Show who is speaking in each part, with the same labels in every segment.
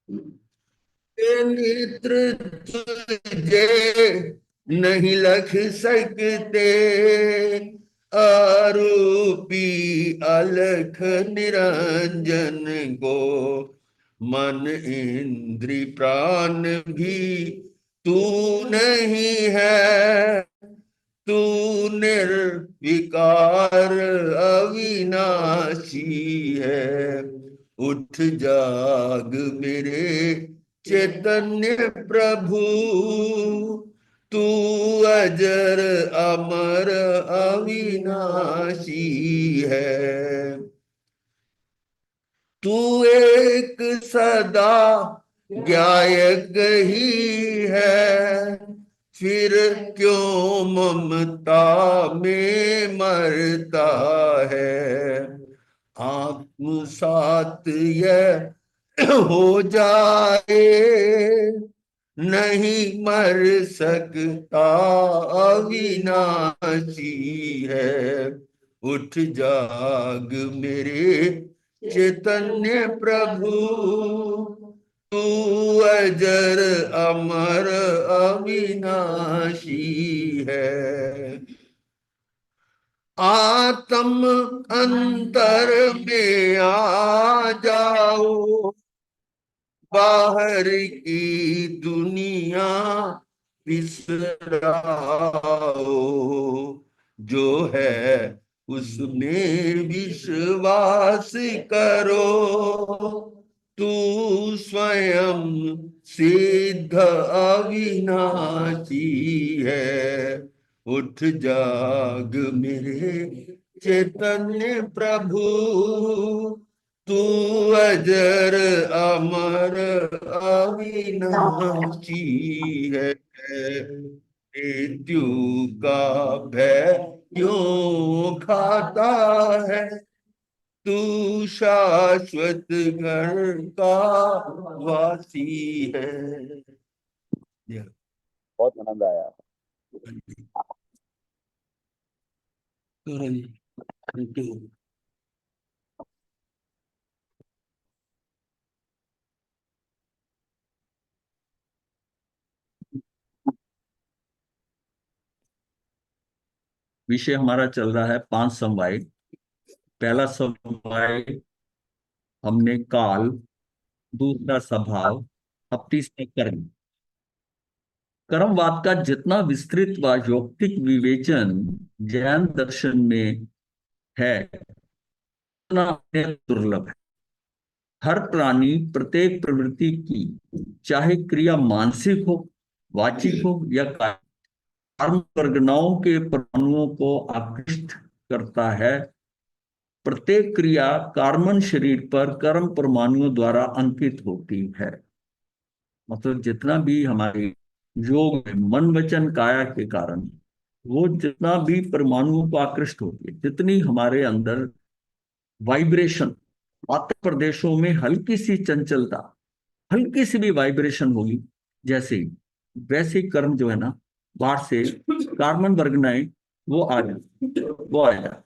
Speaker 1: ये नेत्र तुझे नहीं लख सकते, आरूपी अलख निरंजन को। मन इंद्री प्राण भी तू नहीं है, तू निर्विकार अविनाशी है। उठ जाग मेरे चैतन्य प्रभु, तू अजर अमर अविनाशी है। तू एक सदा गायक ही है, फिर क्यों ममता में मरता है। आत्मसात यह हो जाए, नहीं मर सकता अविनाशी है। उठ जाग मेरे चैतन्य प्रभु, तू अजर अमर अविनाशी है। आत्म अंतर में आ जाओ, बाहर की दुनिया बिसराओ। जो है उसमें विश्वास करो, तू स्वयं सिद्ध अविनाशी है। उठ जाग मेरे चैतन्य प्रभु, तू अजर अमर अविनाशी है। मृत्यु का भय क्यों खाता है, तू शाश्वत घर का वासी है।
Speaker 2: बहुत आनंद आया।
Speaker 1: Thank you.
Speaker 3: विषय हमारा चल रहा है 5 समवाय। पहला समवाय हमने काल, दूसरा स्वभाव, अब तीसरा कर्म। कर्मवाद का जितना विस्तृत व यौक्तिक विवेचन जैन दर्शन में है, उतना दुर्लभ है। हर प्राणी प्रत्येक प्रवृत्ति की, चाहे क्रिया मानसिक हो, वाचिक हो या कायिक, कर्म परगनाओं के परमाणुओं को आकृष्ट करता है। प्रत्येक क्रिया कार्बन शरीर पर कर्म परमाणुओं द्वारा अंकित होती है। मतलब जितना भी हमारे योग में मन वचन काया के कारण वो जितना भी परमाणुओं को आकृष्ट होती है, जितनी हमारे अंदर वाइब्रेशन आत्म प्रदेशों में हल्की सी चंचलता, हल्की सी भी वाइब्रेशन होगी जैसे ही, वैसे ही कर्म जो है ना, बाहर से कार्बन वर्गनाएं वो आ जाए, वो आ जाए।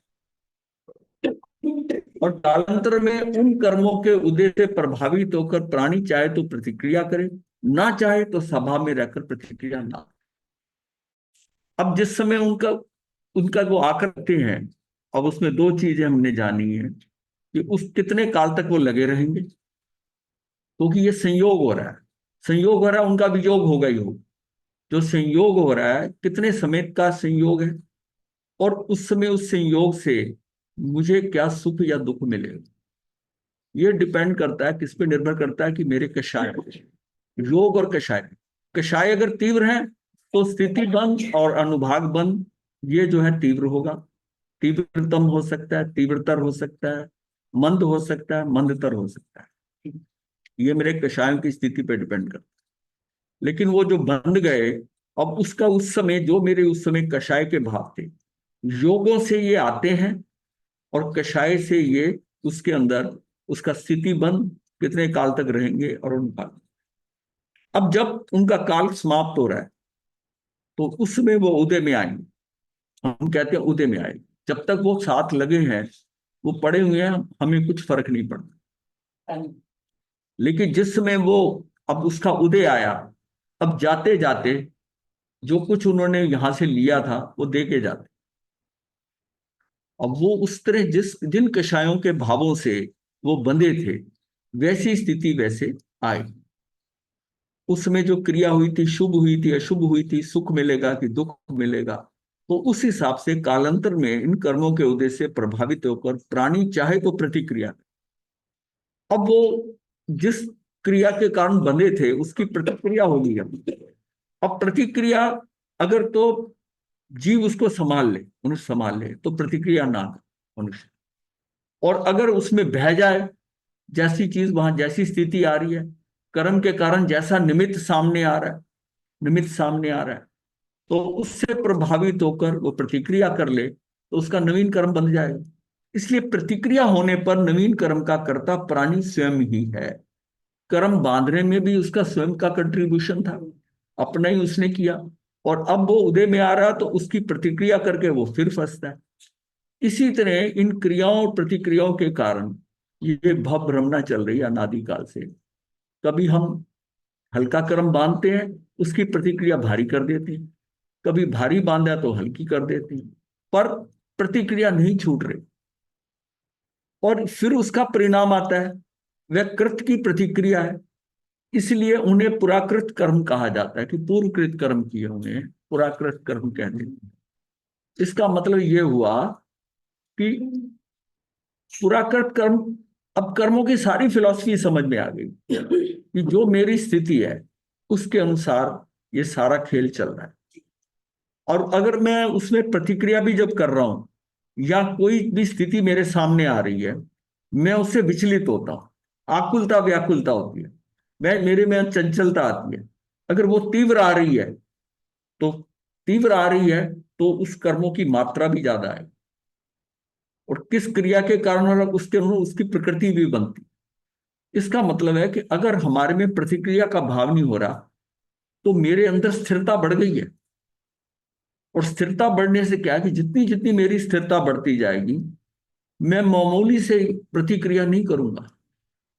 Speaker 3: और कालांतर में उन कर्मों के उदय से प्रभावित होकर प्राणी चाहे तो प्रतिक्रिया करे, ना चाहे तो सभा में रहकर प्रतिक्रिया ना। अब जिस समय उनका उनका वो आकृति है, अब उसमें दो चीजें हमने जानी है कि उस कितने काल तक वो लगे रहेंगे, क्योंकि ये संयोग हो रहा है। संयोग हो रहा है, उनका वियोग होगा ही हो। जो संयोग हो रहा है कितने समय का संयोग है, और उस समय उस संयोग से मुझे क्या सुख या दुख मिलेगा, ये डिपेंड करता है, किस पे निर्भर करता है कि मेरे कषाय, योग और कषाय। कषाय अगर तीव्र है तो स्थिति बंध और अनुभाग बंध, ये जो है तीव्र होगा। तीव्रतम हो सकता है, तीव्रतर हो सकता है, मंद हो सकता है, मंदतर हो सकता है। ये मेरे कषायों की स्थिति पे डिपेंड करता है। लेकिन वो जो बंध गए, अब उसका उस समय जो मेरे उस समय कषाय के भाव थे, योगों से ये आते हैं और कषाय से ये उसके अंदर उसका स्थिति बंद कितने काल तक रहेंगे और उनका। अब जब उनका काल समाप्त हो रहा है तो उसमें वो उदय में आएंगे। हम कहते हैं उदय में आए। जब तक वो साथ लगे हैं, वो पड़े हुए हैं, हमें कुछ फर्क नहीं पड़ता। लेकिन जिस समय वो अब उसका उदय आया, अब जाते जाते जो कुछ उन्होंने यहां से लिया था वो दे के जाते। अब वो उस तरह जिन कषायों के भावों से वो बंधे थे, वैसी स्थिति वैसे आई। उसमें जो क्रिया हुई थी, शुभ हुई थी अशुभ हुई थी, सुख मिलेगा कि दुख मिलेगा, तो उस हिसाब से कालांतर में इन कर्मों के उदय से प्रभावित होकर प्राणी चाहे तो प्रतिक्रिया। अब वो जिस क्रिया के कारण बंधे थे उसकी प्रतिक्रिया होगी। अब प्रतिक्रिया अगर तो जीव उसको संभाल ले, मनुष्य संभाल ले, तो प्रतिक्रिया ना मनुष्य। और अगर उसमें बह जाए, जैसी चीज वहां जैसी स्थिति आ रही है, कर्म के कारण जैसा निमित्त सामने आ रहा है, निमित्त सामने आ रहा है, तो उससे प्रभावित होकर वो प्रतिक्रिया कर ले, तो उसका नवीन कर्म बन जाएगा। इसलिए प्रतिक्रिया होने पर नवीन कर्म का कर्ता प्राणी स्वयं ही है। कर्म बांधने में भी उसका स्वयं का कंट्रीब्यूशन था, अपना ही उसने किया। और अब वो उदय में आ रहा तो उसकी प्रतिक्रिया करके वो फिर फंसता है। इसी तरह इन क्रियाओं और प्रतिक्रियाओं के कारण ये भव भ्रमणा चल रही है अनादिकाल से। कभी हम हल्का कर्म बांधते हैं, उसकी प्रतिक्रिया भारी कर देते हैं, कभी भारी बांधा तो हल्की कर देते हैं, पर प्रतिक्रिया नहीं छूट रही। और फिर उसका परिणाम आता है, वह कृत की प्रतिक्रिया है। इसलिए उन्हें पुराकृत कर्म कहा जाता है कि पूर्वकृत कर्म किए उन्हें पुराकृत कर्म कहते हैं। इसका मतलब यह हुआ कि पुराकृत कर्म, अब कर्मों की सारी फिलॉसफी समझ में आ गई कि जो मेरी स्थिति है उसके अनुसार ये सारा खेल चल रहा है। और अगर मैं उसमें प्रतिक्रिया भी जब कर रहा हूं, या कोई भी स्थिति मेरे सामने आ रही है, मैं उससे विचलित होता हूं, आकुलता व्याकुलता होती है, मैं मेरे में चंचलता आती है। अगर वो तीव्र आ रही है तो तीव्र आ रही है तो उस कर्मों की मात्रा भी ज्यादा है, और किस क्रिया के कारण हो रहा है, उसके अनुसार उसकी प्रकृति भी बनती। इसका मतलब है कि अगर हमारे में प्रतिक्रिया का भाव नहीं हो रहा, तो मेरे अंदर स्थिरता बढ़ गई है। और स्थिरता बढ़ने से क्या है कि जितनी जितनी मेरी स्थिरता बढ़ती जाएगी, मैं मामूली से प्रतिक्रिया नहीं करूंगा।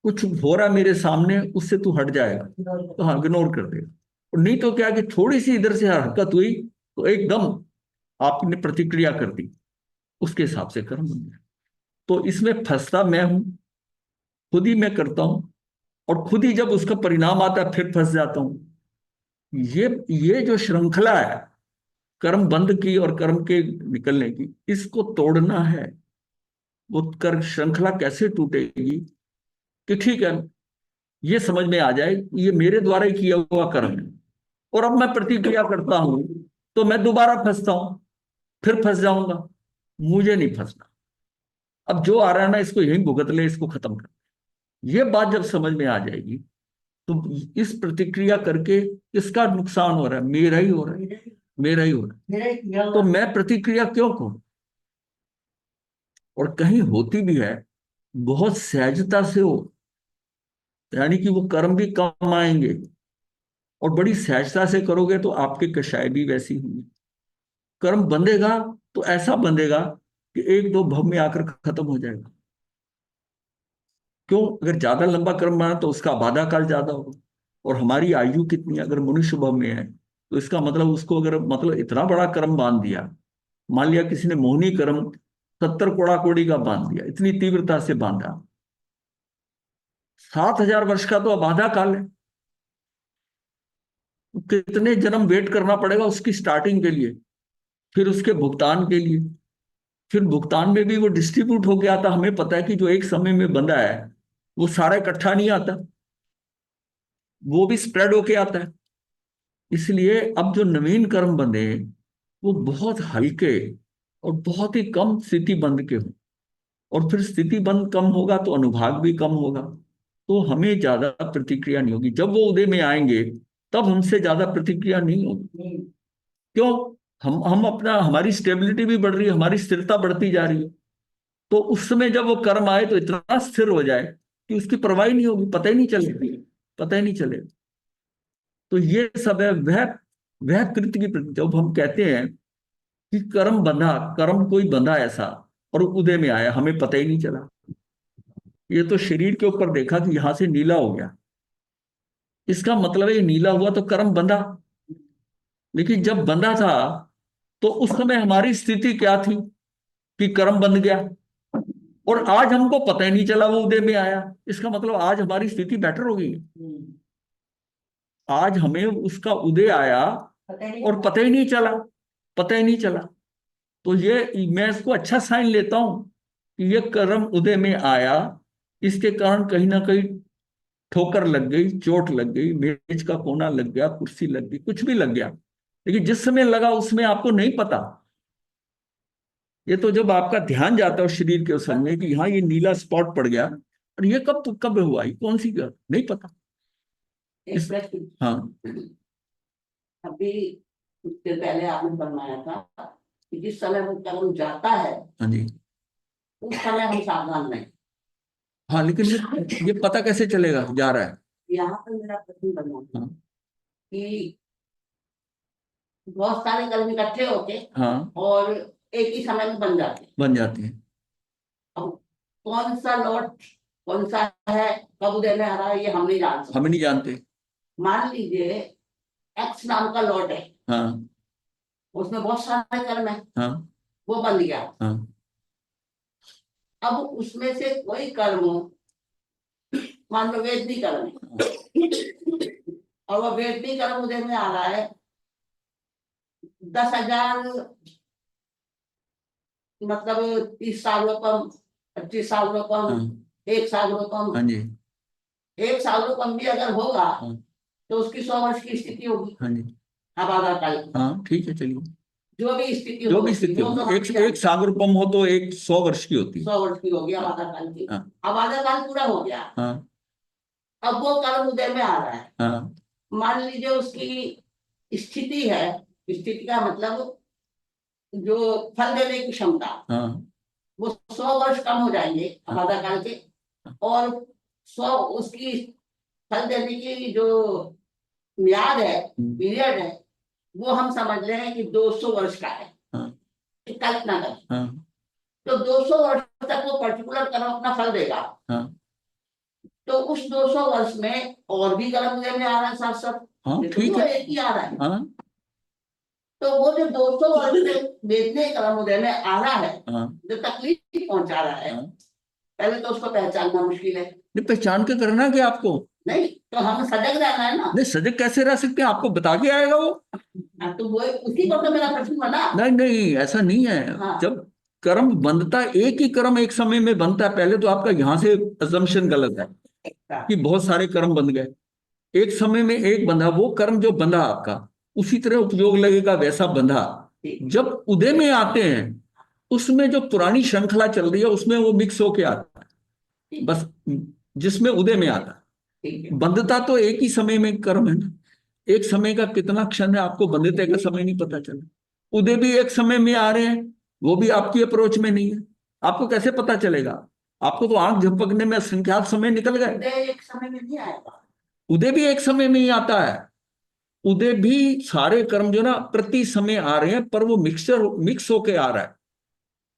Speaker 3: कुछ हो रहा मेरे सामने, उससे तू हट जाएगा, तो हाँ इग्नोर कर देगा। और नहीं तो क्या कि थोड़ी सी इधर से हरकत हुई तो एकदम आपने प्रतिक्रिया कर दी, उसके हिसाब से कर्म बन गया। तो इसमें फंसता मैं हूं, खुद ही मैं करता हूं, और खुद ही जब उसका परिणाम आता है फिर फंस जाता हूं। ये जो श्रृंखला है कर्म बंध की और कर्म के निकलने की, इसको तोड़ना है। वो कर्म श्रृंखला कैसे टूटेगी कि ठीक है, ये समझ में आ जाए ये मेरे द्वारा ही किया हुआ कर्म है, और अब मैं प्रतिक्रिया करता हूं तो मैं दोबारा फंसता हूं, फिर फंस जाऊंगा। मुझे नहीं फंसना। अब जो आ रहा है ना, इसको यहीं भुगत ले, इसको खत्म कर। ये बात जब समझ में आ जाएगी, तो इस प्रतिक्रिया करके किसका नुकसान हो रहा है? मेरा ही हो रहा है, मेरा ही हो रहा है। तो मैं प्रतिक्रिया क्यों करूं? और कहीं होती भी है, बहुत सहजता से हो, यानी कि वो कर्म भी कम आएंगे, और बड़ी सहजता से करोगे तो आपके कषाय भी वैसी होंगी। कर्म बंधेगा तो ऐसा बंधेगा कि एक दो भव में आकर खत्म हो जाएगा। क्यों? अगर ज्यादा लंबा कर्म बना तो उसका बाधा काल ज्यादा होगा। और हमारी आयु कितनी है? अगर मनुष्य भव में है तो इसका मतलब उसको अगर मतलब इतना बड़ा कर्म बांध दिया, मान लिया किसी ने मोहनी कर्म 70 कोड़ा कोड़ी का बांध दिया, इतनी तीव्रता से बांधा, 7,000 वर्ष का तो अब आधा काल है। कितने जन्म वेट करना पड़ेगा उसकी स्टार्टिंग के लिए, फिर उसके भुगतान के लिए। फिर भुगतान में भी वो डिस्ट्रीब्यूट होके आता। हमें पता है कि जो एक समय में बंधा है वो सारा इकट्ठा नहीं आता, वो भी स्प्रेड होके आता है। इसलिए अब जो नवीन कर्म बंधे वो बहुत हल्के और बहुत ही कम स्थिति बंध के हो। और फिर स्थिति बंध कम होगा तो अनुभाग भी कम होगा, तो हमें ज्यादा प्रतिक्रिया नहीं होगी। जब वो उदय में आएंगे तब हमसे ज्यादा प्रतिक्रिया नहीं होगी। क्यों? हम अपना, हमारी स्टेबिलिटी भी बढ़ रही है, हमारी स्थिरता बढ़ती जा रही है। तो उस समय जब वो कर्म आए तो इतना स्थिर हो जाए कि उसकी परवाह ही नहीं होगी, पता ही नहीं चलेगा, पता ही नहीं चलेगा। तो ये सब है वह कृत्य की प्रति। जब हम कहते हैं कि कर्म बंधा, कर्म कोई बंधा ऐसा और उदय में आया, हमें पता ही नहीं चला, ये तो शरीर के ऊपर देखा कि यहां से नीला हो गया, इसका मतलब है ये नीला हुआ तो कर्म बंधा। लेकिन जब बंधा था तो उस समय हमारी स्थिति क्या थी कि कर्म बंध गया, और आज हमको पता ही नहीं चला वो उदय में आया। इसका मतलब आज हमारी स्थिति बेटर हो गई। आज हमें उसका उदय आया और पता ही नहीं चला, पता ही नहीं चला। तो ये मैं इसको अच्छा साइन लेता हूं कि ये कर्म उदय में आया, इसके कारण कहीं ना कहीं ठोकर लग गई, चोट लग गई, मेज का कोना लग गया, कुर्सी लग गई, कुछ भी लग गया। लेकिन जिस समय लगा उसमें आपको नहीं पता। ये तो जब आपका ध्यान जाता है उस शरीर के उस समय कि हाँ ये नीला स्पॉट पड़ गया, और ये कब हुआ, ये कौन सी कर नहीं पता।
Speaker 2: एक प्रश्न।
Speaker 3: हाँ
Speaker 2: अभी उससे पहले आपने फरमाया था कि जिस समय वो कर्म जाता है
Speaker 3: हाँ जी।
Speaker 2: उस समय हम सावधान नहीं।
Speaker 3: हाँ लेकिन ये पता कैसे चलेगा जा रहा है।
Speaker 2: यहाँ पर मेरा प्रश्न बना
Speaker 3: हाँ
Speaker 2: कि बहुत सारे कर्म इकट्ठे होते
Speaker 3: हाँ
Speaker 2: और एक ही समय में बन जाते।
Speaker 3: बन जाते हैं।
Speaker 2: अब कौन सा लॉट कौन सा है, कब उदय में आ रहा है, ये हम नहीं जान सकते।
Speaker 3: हम नहीं जानते।
Speaker 2: मान लीजिए एक्स नाम का लॉट है,
Speaker 3: हाँ
Speaker 2: उसमें बहुत सारे कर्म है,
Speaker 3: हाँ
Speaker 2: वो बन गया।
Speaker 3: हाँ
Speaker 2: अब उसमें से कोई कर्म, मान लो वेदनी कर्म है, और वो वेदनी कर्म उदय में आ रहा है 10,000, मतलब 30 सालों कम, 25 सालों कम,
Speaker 3: हाँ
Speaker 2: 1 सालों कम।
Speaker 3: हाँ जी
Speaker 2: 1 सालों कम भी अगर होगा
Speaker 3: हाँ
Speaker 2: तो उसकी 100 वर्ष की स्थिति होगी
Speaker 3: हाँ जी
Speaker 2: आबादा काल की।
Speaker 3: हाँ ठीक है चलिए।
Speaker 2: जो भी स्थिति
Speaker 3: जो भी
Speaker 2: होगी
Speaker 3: स्थिति
Speaker 2: वो तो
Speaker 3: होगी, एक सागरपम हो तो एक 100 वर्ष की होती है।
Speaker 2: 100 वर्ष की होगी आबादा काल की।
Speaker 3: हाँ
Speaker 2: आबादा काल पूरा हो गया,
Speaker 3: हाँ
Speaker 2: अब वो कर्म उदय में आ रहा है।
Speaker 3: हाँ
Speaker 2: मान लीजिए उसकी स्थिति है, स्थिति का मतलब जो फल देने की क्षमता,
Speaker 3: हाँ
Speaker 2: वो 100 वर्ष कम हो जाएंगे आबादा काल के, और 100 उसकी फल देने की जो मियाद है, पीरियड है, वो हम समझ रहे हैं कि 200 वर्ष का है।
Speaker 3: हाँ
Speaker 2: कल्पना करें
Speaker 3: हाँ
Speaker 2: तो 200 वर्ष तक वो पर्टिकुलर कर्म अपना फल देगा।
Speaker 3: हाँ
Speaker 2: तो उस 200 वर्ष में और भी कर्म उदय में आ रहा है साथ साथ।
Speaker 3: हाँ
Speaker 2: ये तो
Speaker 3: ठीक
Speaker 2: वो
Speaker 3: है।
Speaker 2: एक ही आ रहा है।
Speaker 3: हाँ
Speaker 2: तो वो जो 200 वर्ष में बेचने कर्म उदय में आ रहा है,
Speaker 3: हाँ
Speaker 2: जो तकलीफ पहुंचा रहा है,
Speaker 3: हाँ।
Speaker 2: पहले तो उसको पहचानना मुश्किल है।
Speaker 3: नहीं पहचान के करना क्या आपको।
Speaker 2: नहीं तो हमें सजग रहना है ना।
Speaker 3: नहीं सजग कैसे रह सकते हैं, आपको बता के आएगा वो।
Speaker 2: हाँ, तो वो उसी पर तो मेरा प्रश्न बना।
Speaker 3: नहीं नहीं ऐसा नहीं है।
Speaker 2: हाँ।
Speaker 3: जब कर्म बनता है, एक ही कर्म एक समय में बनता है, पहले तो आपका यहां से अजम्पशन गलत है कि बहुत सारे कर्म बन गए। एक समय में एक बंधा, वो कर्म जो बंधा आपका उसी तरह उपयोग लगेगा वैसा बंधा। जब उदय में आते हैं उसमें जो पुरानी श्रृंखला चल रही है उसमें वो मिक्स होके आता है बस, जिसमें उदय में आता है। बंधता तो एक ही समय में कर्म है ना। एक समय का कितना क्षण है आपको बंधते का समय नहीं पता चला। उदय भी एक समय में आ रहे हैं, वो भी आपकी अप्रोच में नहीं है, आपको कैसे पता चलेगा। आपको तो आंख झपकने में असंख्यात समय निकल गए।
Speaker 2: उदय एक समय में नहीं आएगा।
Speaker 3: उदय भी एक समय में ही आता है। उदय भी सारे कर्म जो ना प्रति समय आ रहे हैं, पर वो मिक्स होके आ रहा है।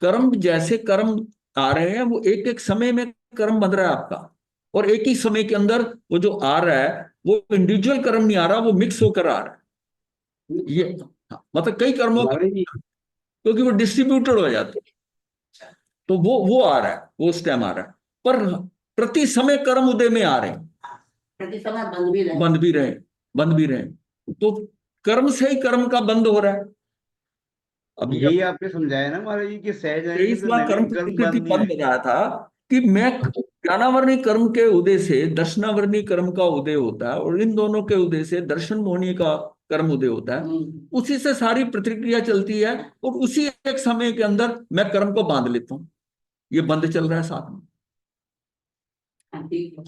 Speaker 3: कर्म जैसे कर्म आ रहे हैं वो एक एक समय में कर्म बन रहा है आपका, और एक ही समय के अंदर वो जो आ रहा है वो इंडिविजुअल कर्म नहीं आ रहा, वो मिक्स होकर आ रहा है। ये मतलब कई कर्मों क्योंकि वो डिस्ट्रीब्यूटेड हो जाते हैं, तो वो आ रहा है, वो उस टाइम आ रहा है। पर प्रति समय कर्म उदय में आ रहे हैं,
Speaker 2: प्रति समय बंद भी रहे।
Speaker 3: बंद भी रहे, बंद भी रहे। तो कर्म से ही कर्म का बंद हो रहा है। अब
Speaker 4: यही आपने समझाया ना महाराज जी कि सहज आएंगे तो
Speaker 3: 23वां कर्म
Speaker 4: नवीन कर्म
Speaker 3: प्रकृति
Speaker 4: बंद नहीं
Speaker 3: पद
Speaker 4: आएगा।
Speaker 3: बताया था कि मैं ज्ञानावर्णी कर्म के उदय से दर्शनावर्णी कर्म का उदय होता है, और इन दोनों के उदय से दर्शन मोहनी का कर्म उदय होता है। उसी से सारी प्रतिक्रिया चलती है, और उसी एक समय के अंदर मैं कर्म को बांध लेता हूं। ये बंद चल रहा है साथ में।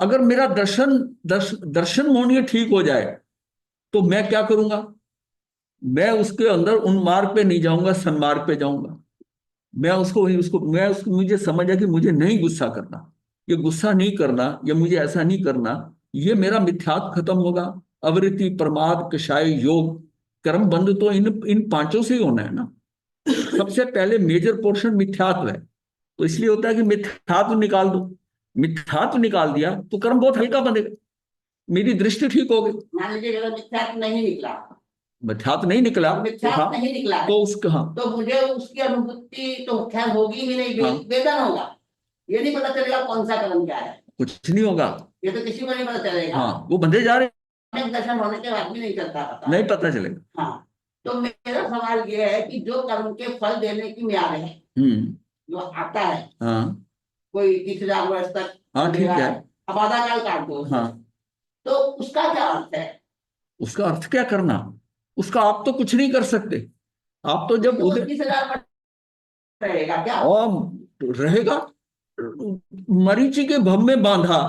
Speaker 3: अगर मेरा दर्शन मोहनीय ठीक हो जाए तो मैं क्या करूंगा, मैं उसके अंदर उन मार्ग पे नहीं जाऊंगा, सन्मार्ग पे जाऊंगा। मैं उसको मुझे समझ है कि मुझे नहीं गुस्सा करना, ये गुस्सा नहीं करना, या मुझे ऐसा नहीं करना, ये मेरा मिथ्यात्व खत्म होगा। अवृत्ति प्रमाद कषाय योग कर्म बंद तो इन इन पांचों से ही होना है ना। सबसे पहले मेजर पोर्शन मिथ्यात्व है, तो इसलिए होता है कि मिथ्यात्व निकाल दो। मिथ्यात्व निकाल दिया तो कर्म बहुत हल्का बनेगा, मेरी दृष्टि ठीक हो गई।
Speaker 2: मान लीजिए अगर मिथ्यात्व नहीं निकला,
Speaker 3: मिथ्यात्व नहीं निकला तो
Speaker 2: मिथ्यात्व
Speaker 3: हाँ,
Speaker 2: नहीं निकला है,
Speaker 3: तो उसका हाँ
Speaker 2: तो मुझे उसकी अनुभूति तो खैर होगी ही नहीं,
Speaker 3: हाँ।
Speaker 2: वेदन होगा। ये नहीं पता चलेगा कौन सा कर्म क्या है,
Speaker 3: कुछ नहीं होगा।
Speaker 2: ये तो किसी को नहीं पता चलेगा।
Speaker 3: हाँ, वो बंधे जा रहे,
Speaker 2: अनेक दर्शन होने के बाद भी नहीं चलता पता।
Speaker 3: नहीं पता चलेगा।
Speaker 2: हाँ, तो मेरा सवाल ये है कि जो कर्म के फल देने की म्याद है, जो आता है,
Speaker 3: हाँ
Speaker 2: कोई 30,000 वर्ष तक
Speaker 3: हाँ ठीक
Speaker 2: दे रहा
Speaker 3: है।
Speaker 2: अब आधा काल काट दो उसको,
Speaker 3: हाँ,
Speaker 2: तो उसका क्या अर्थ है?
Speaker 3: उसका अर्थ क्या करना, उसका आप तो कुछ नहीं कर सकते। आप तो जब
Speaker 2: तो
Speaker 3: उधर
Speaker 2: 30,000 वर्ष रहेगा क्या?
Speaker 3: और रहेगा, मरीचि के भव में बांधा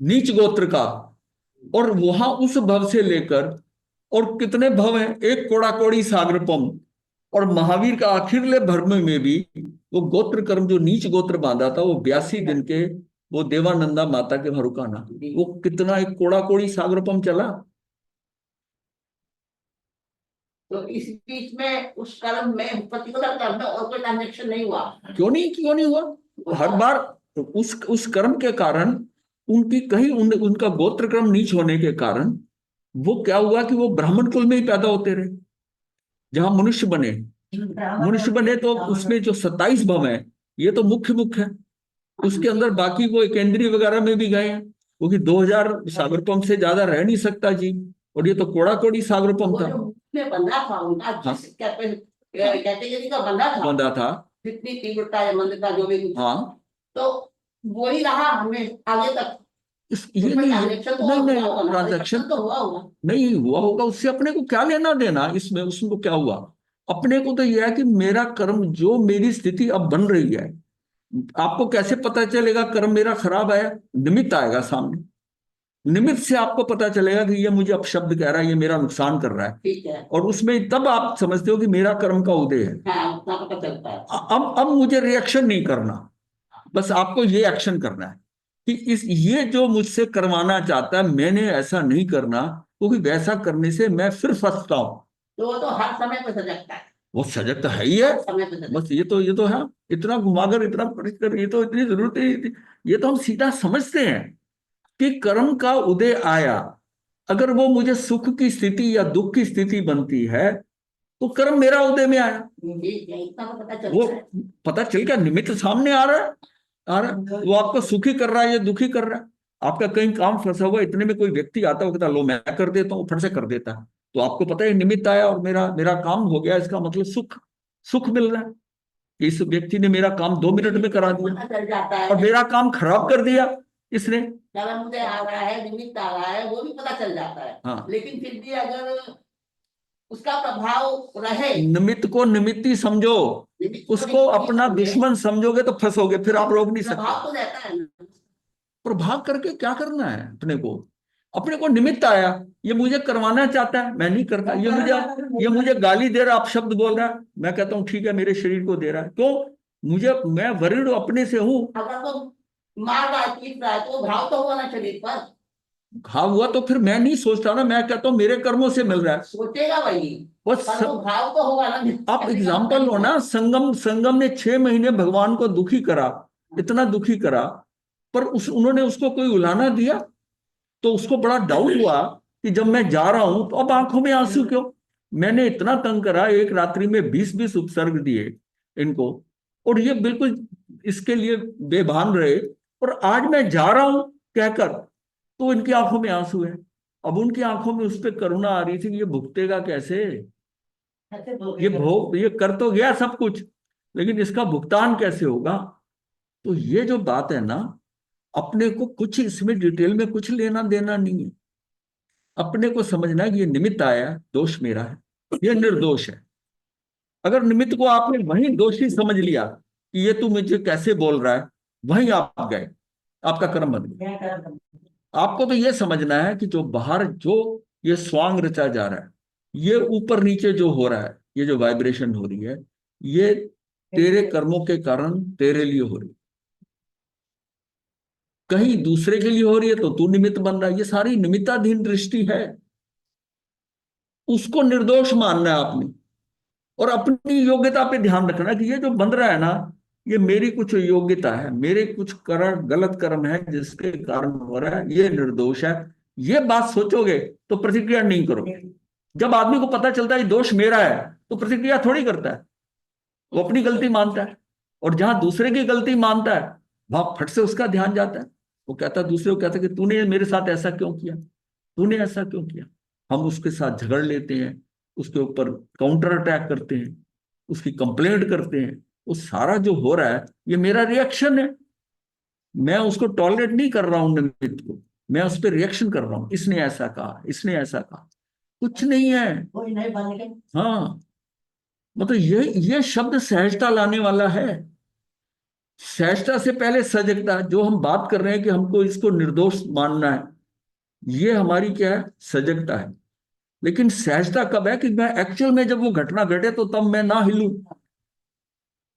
Speaker 3: नीच गोत्र का, और वहां उस भव से लेकर, और कितने भव हैं, एक कोड़ा कोड़ी सागरपम, और महावीर का आखिरले भर्म में भी वो गोत्र कर्म जो नीच गोत्र बांधा था, वो 82 दिन के, वो देवानंदा माता के वहां रुका ना, वो कितना एक कोड़ा कोड़ी सागरपम चला।
Speaker 2: तो इस बीच में उस कर्म में, पर्टिकुलर कर्म में और कोई ट्रांजेक्शन नहीं हुआ?
Speaker 3: क्यों नहीं हुआ, हर बार उस कर्म के कारण उनकी कहीं उनका गोत्र क्रम नीच होने के कारण वो क्या हुआ कि वो ब्राह्मण कुल में ही पैदा होते रहे। जहां मनुष्य बने तो उसमें जो 27 भव है, ये तो मुख्य है, उसके अंदर बाकी वो केंद्रीय वगैरह में भी गए हैं, क्योंकि 2000 सागरपम से ज्यादा रह नहीं सकता जी, और ये तो कोड़ा कोड़ी सागरपम
Speaker 2: वो
Speaker 3: था।
Speaker 2: जो में बंधा था उनका
Speaker 3: हाँ।
Speaker 2: जिस कैटेगरी का बंधा था, जितनी तीव्रता या मंदता जो भी कुछ,
Speaker 3: हाँ,
Speaker 2: तो वही रहा हमें आगे तक।
Speaker 3: ये
Speaker 2: उसमें
Speaker 3: नहीं
Speaker 2: ट्रांजेक्शन तो
Speaker 3: नहीं
Speaker 2: हुआ
Speaker 3: नहीं
Speaker 2: होगा ना,
Speaker 3: ट्रांजैक्शन
Speaker 2: परिवर्तन तो हुआ होगा।
Speaker 3: नहीं हुआ होगा, उससे अपने को क्या लेना देना इसमें, उसमें क्या हुआ। अपने को तो यह है कि मेरा कर्म जो मेरी स्थिति अब बन रही है, आपको कैसे पता चलेगा कर्म मेरा खराब है, निमित्त आएगा सामने, निमित्त से आपको पता चलेगा कि ये मुझे अपशब्द कह रहा है, ये मेरा नुकसान कर रहा है,
Speaker 2: ठीक है,
Speaker 3: और उसमें तब आप समझते हो कि मेरा कर्म का उदय है।
Speaker 2: हाँ उतना पता चलता है।
Speaker 3: अब मुझे रिएक्शन नहीं करना, बस आपको ये एक्शन करना है कि इस ये जो मुझसे करवाना चाहता है मैंने ऐसा नहीं करना, क्योंकि वैसा करने से मैं फिर फंसता हूं।
Speaker 2: तो वो तो हर समय पे सजगता है,
Speaker 3: वो सजग तो है ही है,
Speaker 2: हर समय पे सजगता
Speaker 3: बस ये तो है, इतना घुमाकर इतना परिष्कार, ये तो इतनी जरूरत है, ये तो हम सीधा समझते हैं कि कर्म का उदय आया, अगर वो मुझे सुख की स्थिति या दुख की स्थिति बनती है तो कर्म मेरा उदय में आया।
Speaker 2: है। जी, इतना तो पता
Speaker 3: वो
Speaker 2: चलता है।
Speaker 3: पता चल गया, निमित्त सामने आ रहा है, वो आपको सुखी कर रहा है या दुखी कर रहा है। आपका कहीं काम फंसा हुआ, इतने में कोई व्यक्ति आता है, कहता लो मैं कर देता हूँ, फट से कर देता है, तो आपको पता है निमित्त आया और मेरा मेरा काम हो गया, इसका मतलब सुख सुख मिल रहा है। इस व्यक्ति ने मेरा काम 2 मिनट में करा दिया
Speaker 2: पता चल जाता
Speaker 3: और
Speaker 2: है,
Speaker 3: मेरा काम खराब कर दिया इसने।
Speaker 2: कर्म उदय आ रहा है, निमित्त आ रहा है, वो भी पता चल जाता है।
Speaker 3: हाँ,
Speaker 2: लेकिन फिर भी अगर उसका प्रभाव रहे,
Speaker 3: निमित्त को निमित्त ही समझो,
Speaker 2: निमित्त को
Speaker 3: उसको
Speaker 2: निमित्त ही
Speaker 3: अपना
Speaker 2: समझे,
Speaker 3: दुश्मन समझोगे तो फंसोगे, फिर आप रोक नहीं सकते।
Speaker 2: प्रभाव तो रहता है ना।
Speaker 3: प्रभाव करके क्या करना है अपने को निमित्त आया, ये मुझे करवाना चाहता है, मैं नहीं करता, ये मुझे गाली दे रहा, आप शब्द बोल रहा है, मैं कहता हूँ ठीक है, मेरे शरीर को दे रहा है, क्यों, मुझे, मैं वरीण अपने से हूं।
Speaker 2: अगर तो मार रहा है, पीट रहा है, तो घाव तो हुआ ना शरीर पर।
Speaker 3: घाव हुआ तो फिर मैं नहीं सोचता ना, मैं कहता हूँ मेरे कर्मों से मिल रहा है।
Speaker 2: सोचेगा वही,
Speaker 3: बस
Speaker 2: पर वो घाव तो होगा ना।
Speaker 3: आप एग्जाम्पल लो ना, संगम ने 6 महीने भगवान को दुखी करा, इतना दुखी करा, पर उन्होंने उसको कोई उलाना दिया, तो उसको बड़ा डाउट हुआ कि जब मैं जा रहा हूं तो अब आंखों में आंसू क्यों, मैंने इतना तंग करा, एक रात्रि में 20-20 उपसर्ग दिए इनको, और ये बिल्कुल इसके लिए बेभान रहे, और आज मैं जा रहा हूं कहकर तो इनकी आंखों में आंसू है। अब उनकी आंखों में उस पर करुणा आ रही थी कि ये भुगतेगा कैसे, ये कर तो गया सब कुछ, लेकिन इसका भुगतान कैसे होगा। तो ये जो बात है ना, अपने को कुछ इसमें डिटेल में कुछ लेना देना नहीं है, अपने को समझना है कि ये निमित्त आया, दोष मेरा है, ये निर्दोष है। अगर निमित्त को आपने वहीं दोषी समझ लिया कि ये तू मुझे कैसे बोल रहा है, वहीं आप गए, आपका कर्म बन गया। आपको तो ये समझना है कि जो बाहर जो ये स्वांग रचा जा रहा है, ये ऊपर नीचे जो हो रहा है, ये जो वाइब्रेशन हो रही है, ये तेरे कर्मों के कारण तेरे लिए हो रही है, कहीं दूसरे के लिए हो रही है तो तू निमित्त बन रहा है, ये सारी निमित्ताधीन दृष्टि है। उसको निर्दोष मानना है आपने, और अपनी योग्यता पे ध्यान रखना कि ये जो बन रहा है ना, ये मेरी कुछ योग्यता है, मेरे कुछ कर्म, गलत कर्म है जिसके कारण हो रहा है, ये निर्दोष है, ये बात सोचोगे तो प्रतिक्रिया नहीं करोगे। जब आदमी को पता चलता है दोष मेरा है तो प्रतिक्रिया थोड़ी करता है, वो अपनी गलती मानता है। और जहां दूसरे की गलती मानता है वहां फट से उसका ध्यान जाता है, वो कहता है, दूसरे को कहता है कि तूने मेरे साथ ऐसा क्यों किया, तूने ऐसा क्यों किया। हम उसके साथ झगड़ लेते हैं, उसके ऊपर काउंटर अटैक करते हैं, उसकी कंप्लेंट करते हैं। वो सारा जो हो रहा है ये मेरा रिएक्शन है। मैं उसको टॉलरेट नहीं कर रहा हूं निमित्त को, मैं उस पर रिएक्शन कर रहा हूं, इसने ऐसा कहा, इसने ऐसा कहा, कुछ नहीं है।
Speaker 2: कोई नहीं बनेगा।
Speaker 3: हाँ, मतलब ये शब्द सहजता लाने वाला है। सहजता से पहले सजगता, जो हम बात कर रहे हैं कि हमको इसको निर्दोष मानना है, ये हमारी क्या है, सजगता है। लेकिन सहजता कब है कि मैं एक्चुअल में जब वो घटना घटे तो तब मैं ना हिलूं,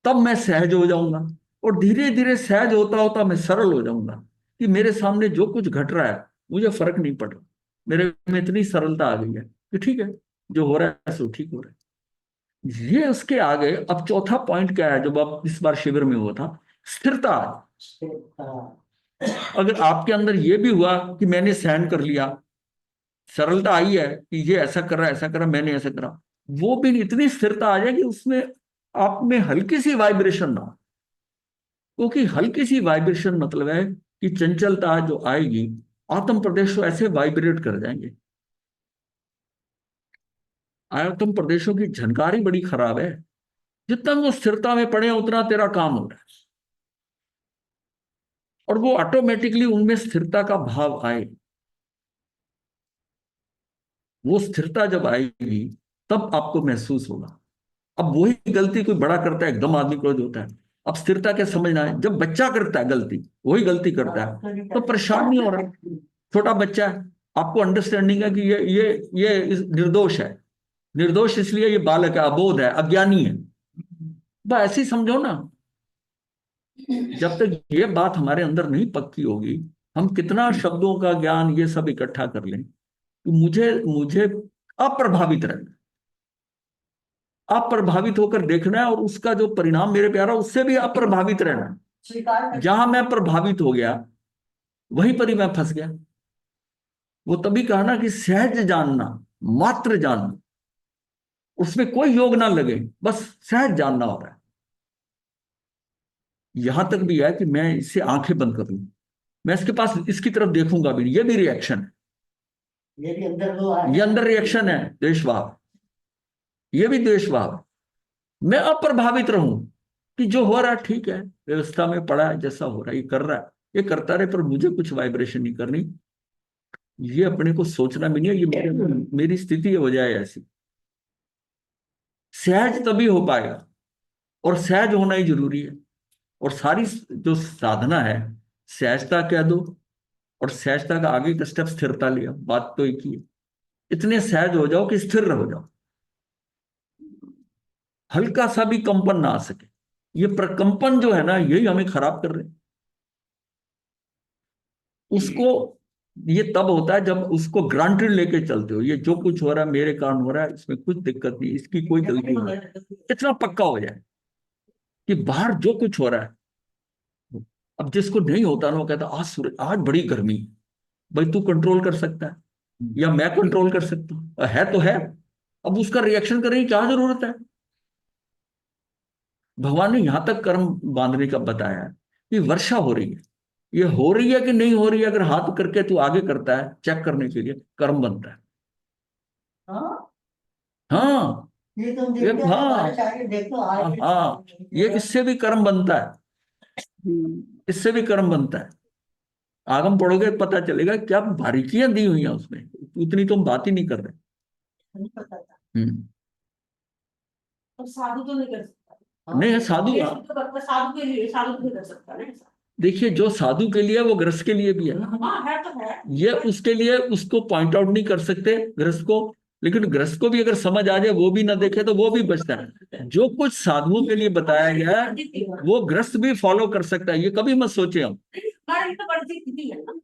Speaker 3: तब मैं सहज हो जाऊंगा। और धीरे धीरे सहज होता होता मैं सरल हो जाऊंगा कि मेरे सामने जो कुछ घट रहा है मुझे फर्क नहीं पड़ रहा, मेरे में इतनी सरलता आ गई है कि ठीक है, जो हो रहा है सो ठीक हो रहा है। ये उसके आगे अब चौथा पॉइंट क्या है, जब आप इस बार शिविर में हुआ था, स्थिरता। अगर आपके अंदर ये भी हुआ कि मैंने सहन कर लिया, सरलता आई है कि ये ऐसा कर रहा है, ऐसा कर रहा, मैंने ऐसा करा, वो भी इतनी स्थिरता आ जाए कि उसमें आप में हल्की सी वाइब्रेशन ना हो। क्योंकि हल्की सी वाइब्रेशन मतलब है कि चंचलता जो आएगी, आत्म प्रदेशों ऐसे वाइब्रेट कर जाएंगे। आत्म प्रदेशों की झनकारी बड़ी खराब है, जितना वो स्थिरता में पड़े उतना तेरा काम हो रहा है, और वो ऑटोमेटिकली उनमें स्थिरता का भाव आए। वो स्थिरता जब आएगी तब आपको महसूस होगा। अब वही गलती कोई बड़ा करता है, एकदम आदमी क्रोध होता है। अब स्थिरता क्या समझना है, जब बच्चा करता है गलती, वही गलती करता है तो परेशान नहीं हो रहा। छोटा बच्चा है, आपको अंडरस्टैंडिंग है कि निर्दोष है। निर्दोष इसलिए ये बालक है, अबोध है, अज्ञानी है, बस ऐसे ही समझो ना। जब तक ये बात हमारे अंदर नहीं पक्की होगी, हम कितना शब्दों का ज्ञान ये सब इकट्ठा कर लें, तो मुझे मुझे अप्रभावित रहना, अप्रभावित होकर देखना है, और उसका जो परिणाम मेरे प्यारा उससे भी अप्रभावित रहना है। जहां मैं प्रभावित हो गया वहीं पर ही मैं फंस गया। वो तभी कहा ना कि सहज जानना, मात्र जानना, उसमें कोई योग ना लगे, बस सहज जानना हो रहा है। यहां तक भी है कि मैं इससे आंखें बंद कर लूं, मैं इसके पास इसकी तरफ देखूंगा भी नहीं, ये भी रिएक्शन है,
Speaker 2: ये भी अंदर वो है।
Speaker 3: ये अंदर रिएक्शन है, द्वेष भाव, ये भी द्वेष भाव। मैं अप्रभावित रहूं कि जो हो रहा है ठीक है, व्यवस्था में पड़ा है, जैसा हो रहा है ये कर रहा है, ये करता रहे, पर मुझे कुछ वाइब्रेशन नहीं करनी। ये अपने को सोचना भी नहीं है, ये मेरी स्थिति हो जाए ऐसी। सहज तभी हो पाएगा, और सहज होना ही जरूरी है। और सारी जो साधना है, सहजता कह दो, और सहजता का आगे का स्टेप स्थिरता लिया, बात तो एक ही है। इतने सहज हो जाओ कि स्थिर हो जाओ, हल्का सा भी कंपन ना आ सके। ये प्रकंपन जो है ना, यही हमें खराब कर रहे हैं। उसको, ये तब होता है जब उसको ग्रांटेड लेके चलते हो, ये जो कुछ हो रहा है मेरे कारण हो रहा है, इसमें कुछ दिक्कत नहीं, इसकी कोई गलती नहीं, इतना पक्का हो जाए कि बाहर जो कुछ हो रहा है। अब जिसको नहीं होता ना, वो कहता आज सूरज, आज बड़ी गर्मी, भाई तू कंट्रोल कर सकता है या मैं कंट्रोल कर सकता हूं, है तो है। अब उसका रिएक्शन करने की क्या जरूरत है। भगवान ने यहां तक कर्म बांधने का बताया है कि वर्षा हो रही है, ये हो रही है कि नहीं हो रही है, अगर हाथ करके तू आगे करता है चेक करने के लिए, कर्म बनता है।
Speaker 2: हाँ,
Speaker 3: हाँ,
Speaker 2: ये तुम
Speaker 3: ये
Speaker 2: देखते हो,
Speaker 3: हाँ,
Speaker 2: बारिश आ रही है, देखो आ रही है।
Speaker 3: हाँ, ये इससे भी कर्म बनता है, इससे भी कर्म बनता है। आगम पढ़ोगे पता चलेगा क्या बारीकियां दी हुई हैं उसमें, उतनी तुम बात ही नहीं कर रहे।
Speaker 2: नहीं पता था।
Speaker 3: हम्म।
Speaker 2: तो साधु तो नहीं कर सकता।
Speaker 3: नहीं, साधु,
Speaker 2: ये तो करता साधु के लिए, साधु तो नहीं कर सकता ना ऐसा।
Speaker 3: देखिए जो साधु के लिए है, वो गृहस्थ के लिए भी है।
Speaker 2: हाँ है तो है।
Speaker 3: ये उसके लिए, उसको पॉइंट आउट नहीं कर सकते गृहस्थ को, लेकिन गृहस्थ को भी अगर समझ आ जाए, वो भी ना देखे तो वो भी बचता है। जो कुछ साधुओं के लिए बताया गया है वो गृहस्थ भी फॉलो कर सकता है, ये कभी मत सोचे
Speaker 2: हमारी तो बड़ी स्थिति है ना।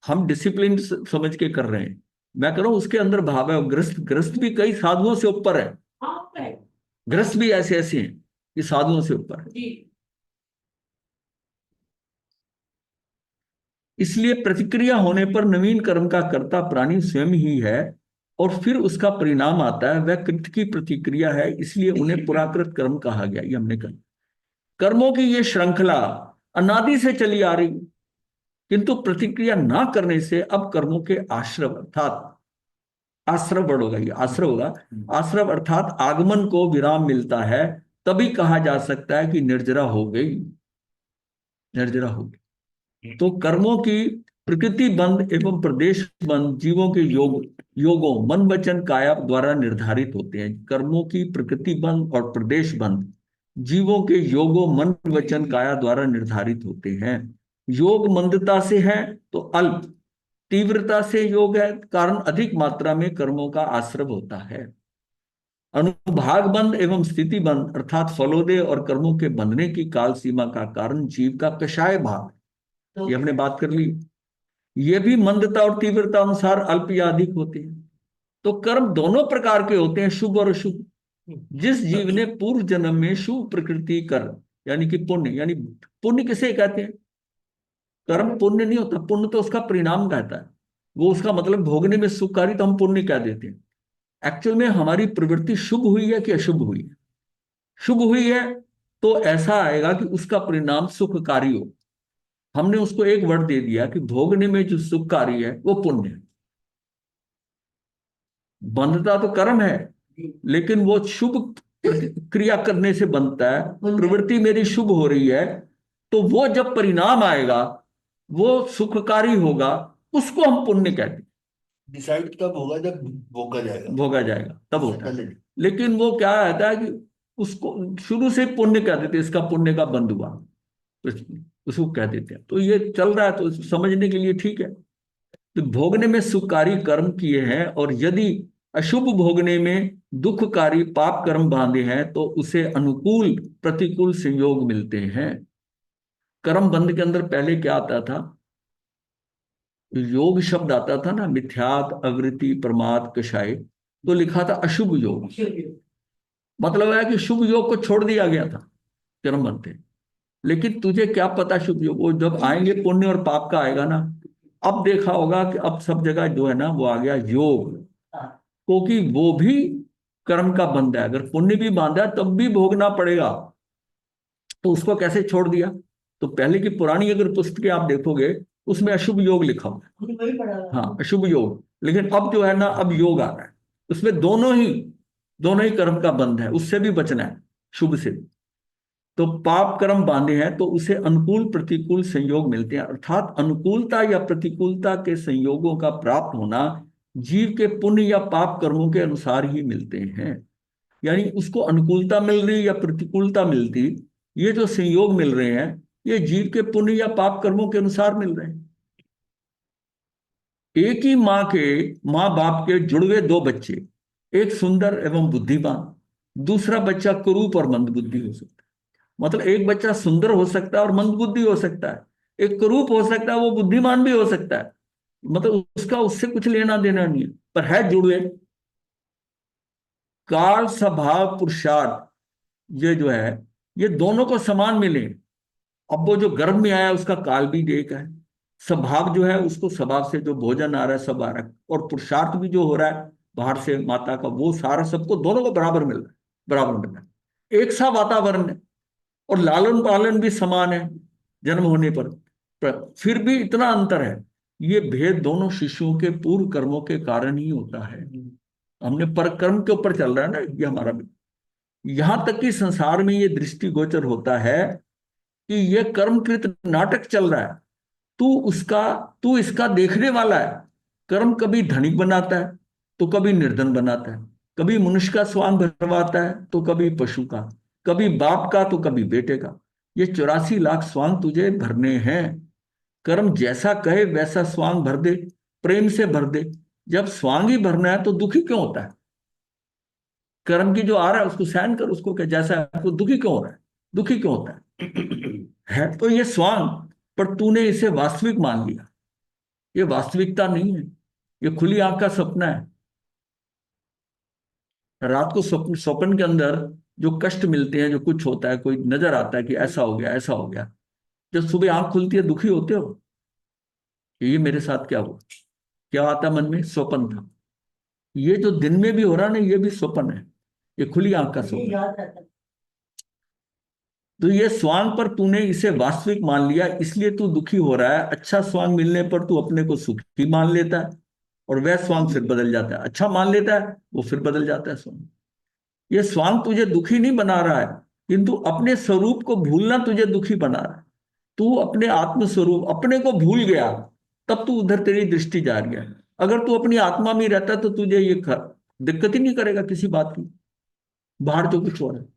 Speaker 3: हम डिसिप्लिन समझ के कर रहे हैं। मैं कह रहा हूं उसके अंदर भाव है, गृहस्थ गृहस्थ भी कई साधुओं से ऊपर है,
Speaker 2: हाँ है।
Speaker 3: गृहस्थ भी ऐसे ऐसे हैं। ये साधुओं से ऊपर है। इसलिए प्रतिक्रिया होने पर नवीन कर्म का कर्ता प्राणी स्वयं ही है और फिर उसका परिणाम आता है, वह कृत की प्रतिक्रिया है, इसलिए उन्हें पुराकृत कर्म कहा गया। ये हमने कहा कर्मों की ये श्रृंखला अनादि से चली आ रही, किंतु प्रतिक्रिया ना करने से अब कर्मों के आश्रव अर्थात आश्रव वर्ड होगा, ये आश्रव होगा, आश्रव अर्थात आगमन को विराम मिलता है, तभी कहा जा सकता है कि निर्जरा हो गई, निर्जरा हो गई। तो कर्मों की प्रकृति बंध एवं प्रदेश बंध जीवों के योगों मन वचन काया द्वारा निर्धारित होते हैं। कर्मों की प्रकृति बंध और प्रदेश बंध जीवों के योगों मन वचन काया द्वारा निर्धारित होते हैं। योग मंदता से है तो अल्प, तीव्रता से योग है कारण अधिक मात्रा में कर्मों का आश्रव होता है। अनुभाग बंध एवं स्थिति बंध अर्थात फलोदय और कर्मों के बंधने की काल सीमा का कारण जीव का कषाय भाग, ये हमने बात कर ली, ये भी मंदता और तीव्रता अनुसार अल्प या अधिक होते हैं। तो कर्म दोनों प्रकार के होते हैं, शुभ और अशुभ। जिस जीव ने पूर्व जन्म में शुभ प्रकृति कर यानी कि पुण्य, यानी पुण्य किसे कहते हैं? कर्म पुण्य नहीं होता, पुण्य तो उसका परिणाम कहता है, वो उसका मतलब भोगने में सुखकारी तो हम पुण्य कह देते हैं। एक्चुअल में हमारी प्रवृत्ति शुभ हुई है कि अशुभ हुई है? शुभ हुई है तो ऐसा आएगा कि उसका परिणाम सुखकारी हो। हमने उसको एक वर्ड दे दिया कि भोगने में जो सुखकारी है वो पुण्य है। बंधता तो कर्म है लेकिन वो शुभ क्रिया करने से बनता है, प्रवृत्ति मेरी शुभ हो रही है, तो वो जब परिणाम आएगा वो सुखकारी होगा, उसको हम पुण्य कहते हैं।
Speaker 1: डिसाइड तब होगा जब
Speaker 3: भोगा जाएगा तब होता है। लेकिन वो क्या रहता है कि उसको शुरू से पुण्य कह देते हैं, इसका पुण्य का बंध हुआ, उसको कह देते हैं। तो ये चल रहा है तो समझने के लिए ठीक है। तो भोगने में सुखकारी कर्म किए हैं और यदि अशुभ भोगने में दुखकारी पाप कर्म बांधे हैं तो उसे अनुकूल प्रतिकूल संयोग मिलते हैं। कर्म बंध के अंदर पहले क्या आता था? योग शब्द आता था ना, मिथ्यात अवृत्ति प्रमाद कषाय, तो लिखा था अशुभ योग। मतलब है कि शुभ योग को छोड़ दिया गया था कर्म बनते। लेकिन तुझे क्या पता शुभ योग, वो जब आएंगे पुण्य और पाप का आएगा ना, अब देखा होगा कि अब सब जगह जो है ना वो आ गया योग, क्योंकि वो भी कर्म का बंध है। अगर पुण्य भी बांधा तब भी भोगना पड़ेगा, तो उसको कैसे छोड़ दिया? तो पहले की पुरानी अगर पुस्तकें आप देखोगे उसमें अशुभ योग लिखा हुआ है, हाँ अशुभ योग। लेकिन अब जो है ना अब योग आ रहा है, उसमें दोनों ही कर्म का बंध है, उससे भी बचना है शुभ से। तो पाप कर्म बांधे हैं तो उसे अनुकूल प्रतिकूल संयोग मिलते हैं, अर्थात अनुकूलता या प्रतिकूलता के संयोगों का प्राप्त होना जीव के पुण्य या पाप कर्मों के अनुसार ही मिलते हैं। यानी उसको अनुकूलता मिल रही या प्रतिकूलता मिलती, ये जो संयोग मिल रहे हैं ये जीव के पुण्य या पाप कर्मों के अनुसार मिल रहे हैं। एक ही माँ बाप के जुड़वे दो बच्चे, एक सुंदर एवं बुद्धिमान, दूसरा बच्चा कुरूप और मंदबुद्धि हो सकता है। मतलब एक बच्चा सुंदर हो सकता है और मंदबुद्धि हो सकता है, एक कुरूप हो सकता है वो बुद्धिमान भी हो सकता है, मतलब उसका उससे कुछ लेना देना नहीं है, पर है जुड़वे। काल स्वभाव पुरुषार्थ ये जो है ये दोनों को समान मिले। अब वो जो गर्भ में आया उसका काल भी एक है, स्वभाव जो है उसको स्वभाव से जो भोजन आ रहा है सब आ रहा है, और पुरुषार्थ भी जो हो रहा है बाहर से माता का वो सारा सबको दोनों को बराबर मिल रहा है, बराबर मिल रहा है। एक सा वातावरण है और लालन पालन भी समान है जन्म होने पर फिर भी इतना अंतर है। ये भेद दोनों शिशुओं के पूर्व कर्मों के कारण ही होता है। हमने पर कर्म के ऊपर चल रहा है ना ये हमारा भी। यहां तक कि संसार में ये दृष्टिगोचर होता है कि ये कर्मकृत नाटक चल रहा है, तू इसका देखने वाला है। कर्म कभी धनिक बनाता है तो कभी निर्धन बनाता है, कभी मनुष्य का स्वांग भरवाता है तो कभी पशु का, कभी बाप का तो कभी बेटे का। ये 84 लाख स्वांग तुझे भरने हैं। कर्म जैसा कहे वैसा स्वांग भर दे, प्रेम से भर दे। जब स्वांग ही भरना है तो दुखी क्यों होता है? कर्म की जो आ रहा है उसको सहन कर, उसको क्या जैसा है आपको दुखी क्यों हो रहा है? दुखी क्यों होता है तो ये स्वांग, पर तूने इसे वास्तविक मान लिया। ये वास्तविकता नहीं है, ये खुली आंख का सपना है। रात को स्वप्न के अंदर जो कष्ट मिलते हैं, जो कुछ होता है, कोई नजर आता है कि ऐसा हो गया, ऐसा हो गया, जब सुबह आंख खुलती है दुखी होते हो कि ये मेरे साथ क्या हुआ? क्या आता है मन में? स्वप्न था। ये जो दिन में भी हो रहा ना, ये भी स्वप्न है, ये खुली आंख का स्वप्न है। तो ये स्वांग पर तूने इसे वास्तविक मान लिया, इसलिए तू दुखी हो रहा है। अच्छा स्वांग मिलने पर तू अपने को सुखी मान लेता है, और वह स्वांग फिर बदल जाता है। अच्छा मान लेता है, वो फिर बदल जाता है स्वांग। ये स्वांग तुझे दुखी नहीं बना रहा है, किंतु अपने स्वरूप को भूलना तुझे दुखी बना रहा है। तू अपने आत्म स्वरूप, अपने को भूल गया, तब तू उधर तेरी दृष्टि जा रही है। अगर तू अपनी आत्मा में रहता तो तुझे ये दिक्कत ही नहीं करेगा किसी बात की। बाहर जो कुछ हो रहा है,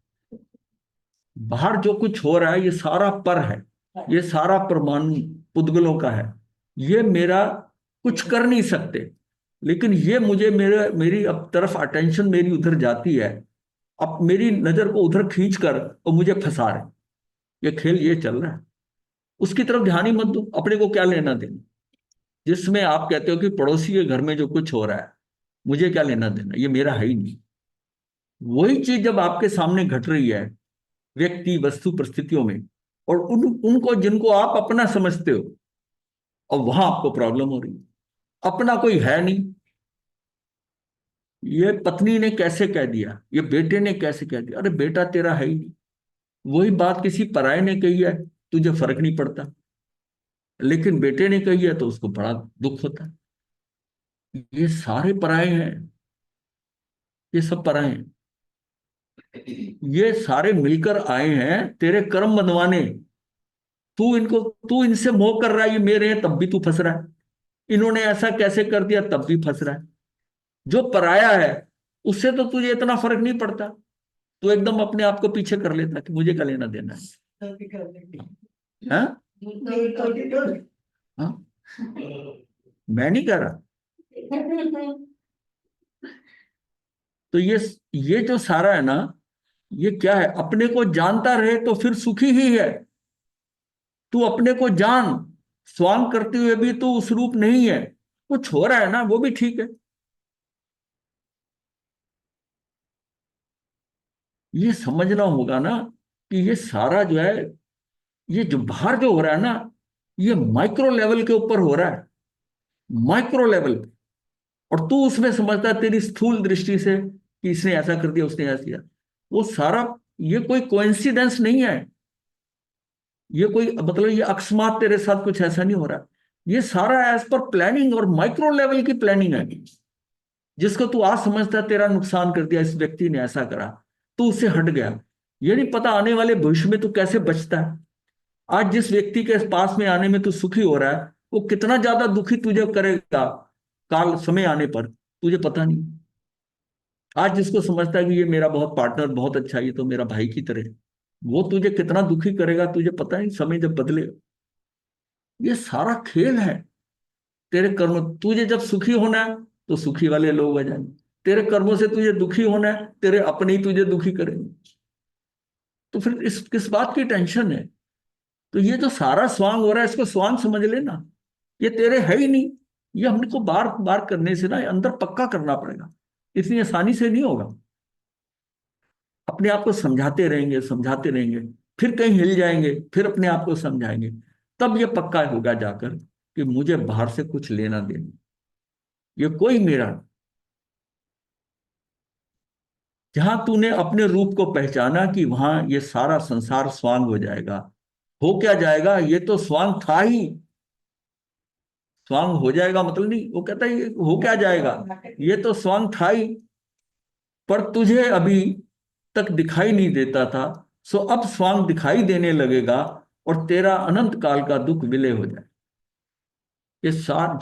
Speaker 3: बाहर जो कुछ हो रहा है, ये सारा पर है, ये सारा परमाणु पुद्गलों का है। ये मेरा कुछ कर नहीं सकते, लेकिन ये मुझे मेरी अब तरफ अटेंशन मेरी उधर जाती है, अब मेरी नजर को उधर खींच कर और मुझे फंसा रहे। ये खेल ये चल रहा है, उसकी तरफ ध्यान ही मत दो। अपने को क्या लेना देना? जिसमें आप कहते हो कि पड़ोसी के घर में जो कुछ हो रहा है, मुझे क्या लेना देना, ये मेरा है ही नहीं। वही चीज जब आपके सामने घट रही है, व्यक्ति, वस्तु, परिस्थितियों में, और उनको जिनको आप अपना समझते हो, और वहां आपको प्रॉब्लम हो रही है। अपना कोई है नहीं। ये पत्नी ने कैसे कह दिया, ये बेटे ने कैसे कह दिया, अरे बेटा तेरा है ही नहीं। वही बात किसी पराये ने कही है, तुझे फर्क नहीं पड़ता, लेकिन बेटे ने कही है तो उसको बड़ा दुख होता है। ये सारे पराये हैं, ये सब पराये हैं। ये सारे मिलकर आए हैं तेरे कर्म बनवाने। तू इनसे मोह कर रहा है, ये मेरे हैं, तब भी तू फंस रहा है। इन्होंने ऐसा कैसे कर दिया, तब भी फंस रहा है। जो पराया है उससे तो तुझे इतना फर्क नहीं पड़ता, तू एकदम अपने आप को पीछे कर लेता कि मुझे क्या लेना देना है। हाँ? हाँ? मैं नहीं कह रहा। तो ये जो सारा है ना, ये क्या है? अपने को जानता रहे तो फिर सुखी ही है। तू अपने को जान, स्वांग करते हुए भी तू उस रूप नहीं है। कुछ हो रहा है ना, वो भी ठीक है। ये समझना होगा ना कि ये सारा जो है, ये जो बाहर जो हो रहा है ना, ये माइक्रो लेवल के ऊपर हो रहा है, माइक्रो लेवल पे। और तू उसमें समझता है तेरी स्थूल दृष्टि से कि इसने ऐसा कर दिया, उसने ऐसा किया। वो सारा, ये कोई कोइंसिडेंस नहीं है। ये कोई मतलब ये अकस्मात तेरे साथ कुछ ऐसा नहीं हो रहा। ये सारा एज पर प्लानिंग और माइक्रो लेवल की प्लानिंग है। जिसको तू आज समझता है तेरा नुकसान कर दिया, इस व्यक्ति ने ऐसा करा, तू उससे हट गया। ये नहीं पता आने वाले भविष्य में तू कैसे बचता है। आज जिस व्यक्ति के पास में आने में तू सुखी हो रहा है, वो कितना ज्यादा दुखी तुझे करेगा काल समय आने पर, तुझे पता नहीं। आज जिसको समझता है कि ये मेरा बहुत पार्टनर बहुत अच्छा है, ये तो मेरा भाई की तरह है, वो तुझे कितना दुखी करेगा तुझे पता नहीं, समय जब बदले। ये सारा खेल है। तेरे कर्म, तुझे जब सुखी होना है तो सुखी वाले लोग आ जाएंगे, तेरे कर्मों से तुझे दुखी होना है, तेरे अपने ही तुझे दुखी करेंगे। तो फिर इस किस बात की टेंशन है? तो ये जो सारा स्वांग हो रहा है, इसको स्वांग समझ लेना। ये तेरे है ही नहीं। ये हमको बार बार करने से ना अंदर पक्का करना पड़ेगा, इतनी आसानी से नहीं होगा। अपने आप को समझाते रहेंगे, समझाते रहेंगे, फिर कहीं हिल जाएंगे, फिर अपने आप को समझाएंगे, तब ये पक्का होगा जाकर कि मुझे बाहर से कुछ लेना देना, ये कोई मेरा नहीं। जहां तूने अपने रूप को पहचाना कि वहां ये सारा संसार स्वांग हो जाएगा। हो क्या जाएगा? ये तो स्वांग था ही। स्वांग हो जाएगा मतलब नहीं, वो कहता है ये हो क्या जाएगा, ये तो स्वांग था ही। पर तुझे अभी तक दिखाई नहीं देता था, सो अब स्वांग दिखाई देने लगेगा, और तेरा अनंत काल का दुख विलय हो जाए। ये सार,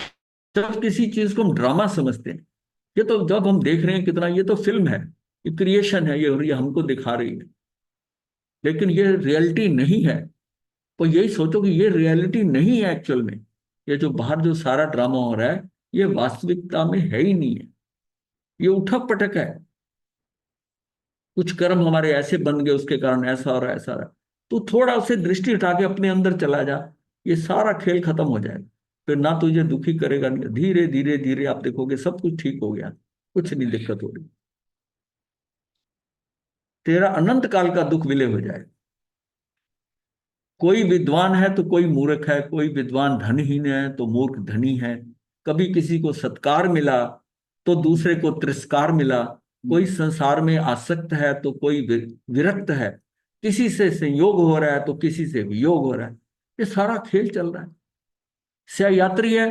Speaker 3: जब किसी चीज को हम ड्रामा समझते हैं, ये तो जब हम देख रहे हैं कितना, ये तो फिल्म है, ये क्रिएशन है, ये हमको दिखा रही है, लेकिन ये रियलिटी नहीं है। तो यही सोचो कि ये रियलिटी नहीं है एक्चुअल में। ये जो बाहर जो सारा ड्रामा हो रहा है, ये वास्तविकता में है ही नहीं है। ये उठक पटक है। कुछ कर्म हमारे ऐसे बन गए, उसके कारण ऐसा हो रहा है, ऐसा हो रहा है। तो थोड़ा उसे दृष्टि उठा के अपने अंदर चला जा, ये सारा खेल खत्म हो जाएगा। फिर ना तुझे दुखी करेगा, धीरे धीरे धीरे आप देखोगे सब कुछ ठीक हो गया, कुछ नहीं दिक्कत हो रही। तेरा अनंत काल का दुख विलय हो जाएगा। कोई विद्वान है तो कोई मूर्ख है, कोई विद्वान धनहीन है तो मूर्ख धनी है, कभी किसी को सत्कार मिला तो दूसरे को तिरस्कार मिला, कोई संसार में आसक्त है तो कोई विरक्त है, किसी से संयोग हो रहा है तो किसी से वियोग हो रहा है। ये सारा खेल चल रहा है। सह यात्री है,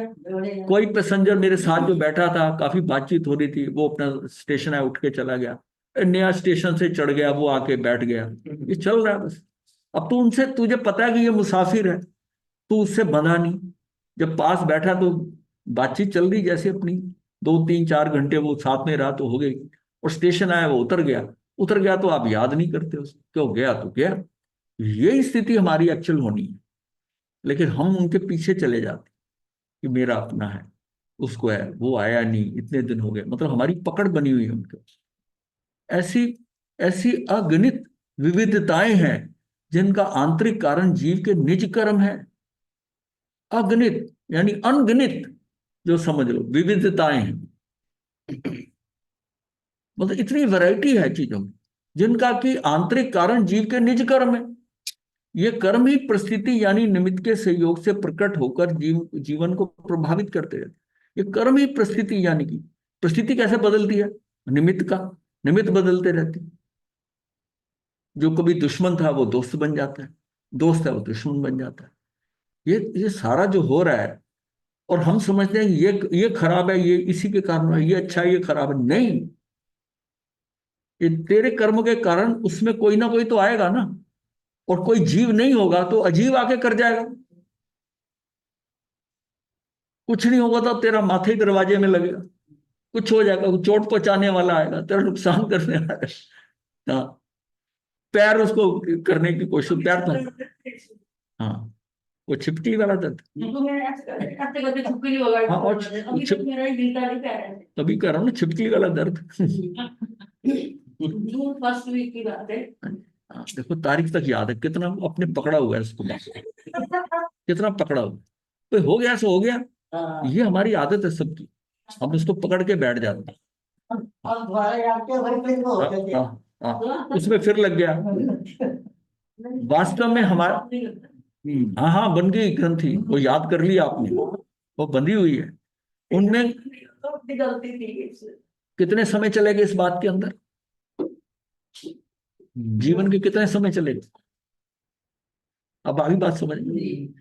Speaker 3: कोई पैसेंजर मेरे साथ जो बैठा था, काफी बातचीत हो रही थी, वो अपना स्टेशन है उठ के चला गया, नया स्टेशन से चढ़ गया, वो आके बैठ गया। ये चल रहा है बस। अब तू उनसे, तुझे पता है कि ये मुसाफिर है, तू उससे बंधा नहीं। जब पास बैठा तो बातचीत चल रही जैसे अपनी, 2 3 4 घंटे वो साथ में रहा तो हो गई। और स्टेशन आया, वो उतर गया। उतर गया तो आप याद नहीं करते उसको, क्यों गया तो गया। यही स्थिति हमारी एक्चुअल होनी है, लेकिन हम उनके पीछे चले जाते कि मेरा अपना है, उसको है, वो आया नहीं, इतने दिन हो गए, मतलब हमारी पकड़ बनी हुई है उनके। ऐसी ऐसी अगणित विविधताएं हैं जिनका आंतरिक कारण जीव के निज कर्म है। अगणित यानी अनगिनत, जो समझ लो विविधताएं हैं, मतलब इतनी वैरायटी है चीजों में जिनका कि आंतरिक कारण जीव के निज कर्म है। ये कर्म ही परिस्थिति यानी निमित्त के सहयोग से प्रकट होकर जीवन को प्रभावित करते रहते। ये कर्म ही परिस्थिति यानी कि, परिस्थिति कैसे बदलती है, निमित्त का, निमित्त बदलते रहते। जो कभी दुश्मन था वो दोस्त बन जाता है, दोस्त है वो दुश्मन बन जाता है। ये सारा जो हो रहा है, और हम समझते हैं कि ये खराब है, ये इसी के कारण है, ये अच्छा है, ये खराब है। नहीं, ये तेरे कर्म के कारण उसमें कोई ना कोई तो आएगा ना। और कोई जीव नहीं होगा तो अजीब आके कर जाएगा। कुछ नहीं होगा तो तेरा माथे ही दरवाजे में लगेगा, कुछ हो जाएगा, चोट पहुंचाने वाला आएगा, तेरा नुकसान करने आएगा। हाँ, पैर उसको करने की कोशिश, पैर था। हाँ, वो छिपकली वाला दर्द। हाँ, और तभी कह रहा हूँ ना, छिपकली वाला दर्द। हाँ, देखो तारीख तक याद है, कितना अपने पकड़ा हुआ है उसको, कितना पकड़ा हुआ। तो हो गया सो हो गया, ये हमारी आदत है सबकी, हम उसको पकड़ के बैठ जाते हैं। हाँ, हाँ, उसमें फिर लग गया। वास्तव में हमारा, हाँ हाँ, बन गई ग्रंथि, वो याद कर लिया आपने, वो बंधी हुई है उनमें। कितने समय चलेगा इस बात के अंदर, जीवन के कितने समय चलेगा। अब आगे बात समझ में।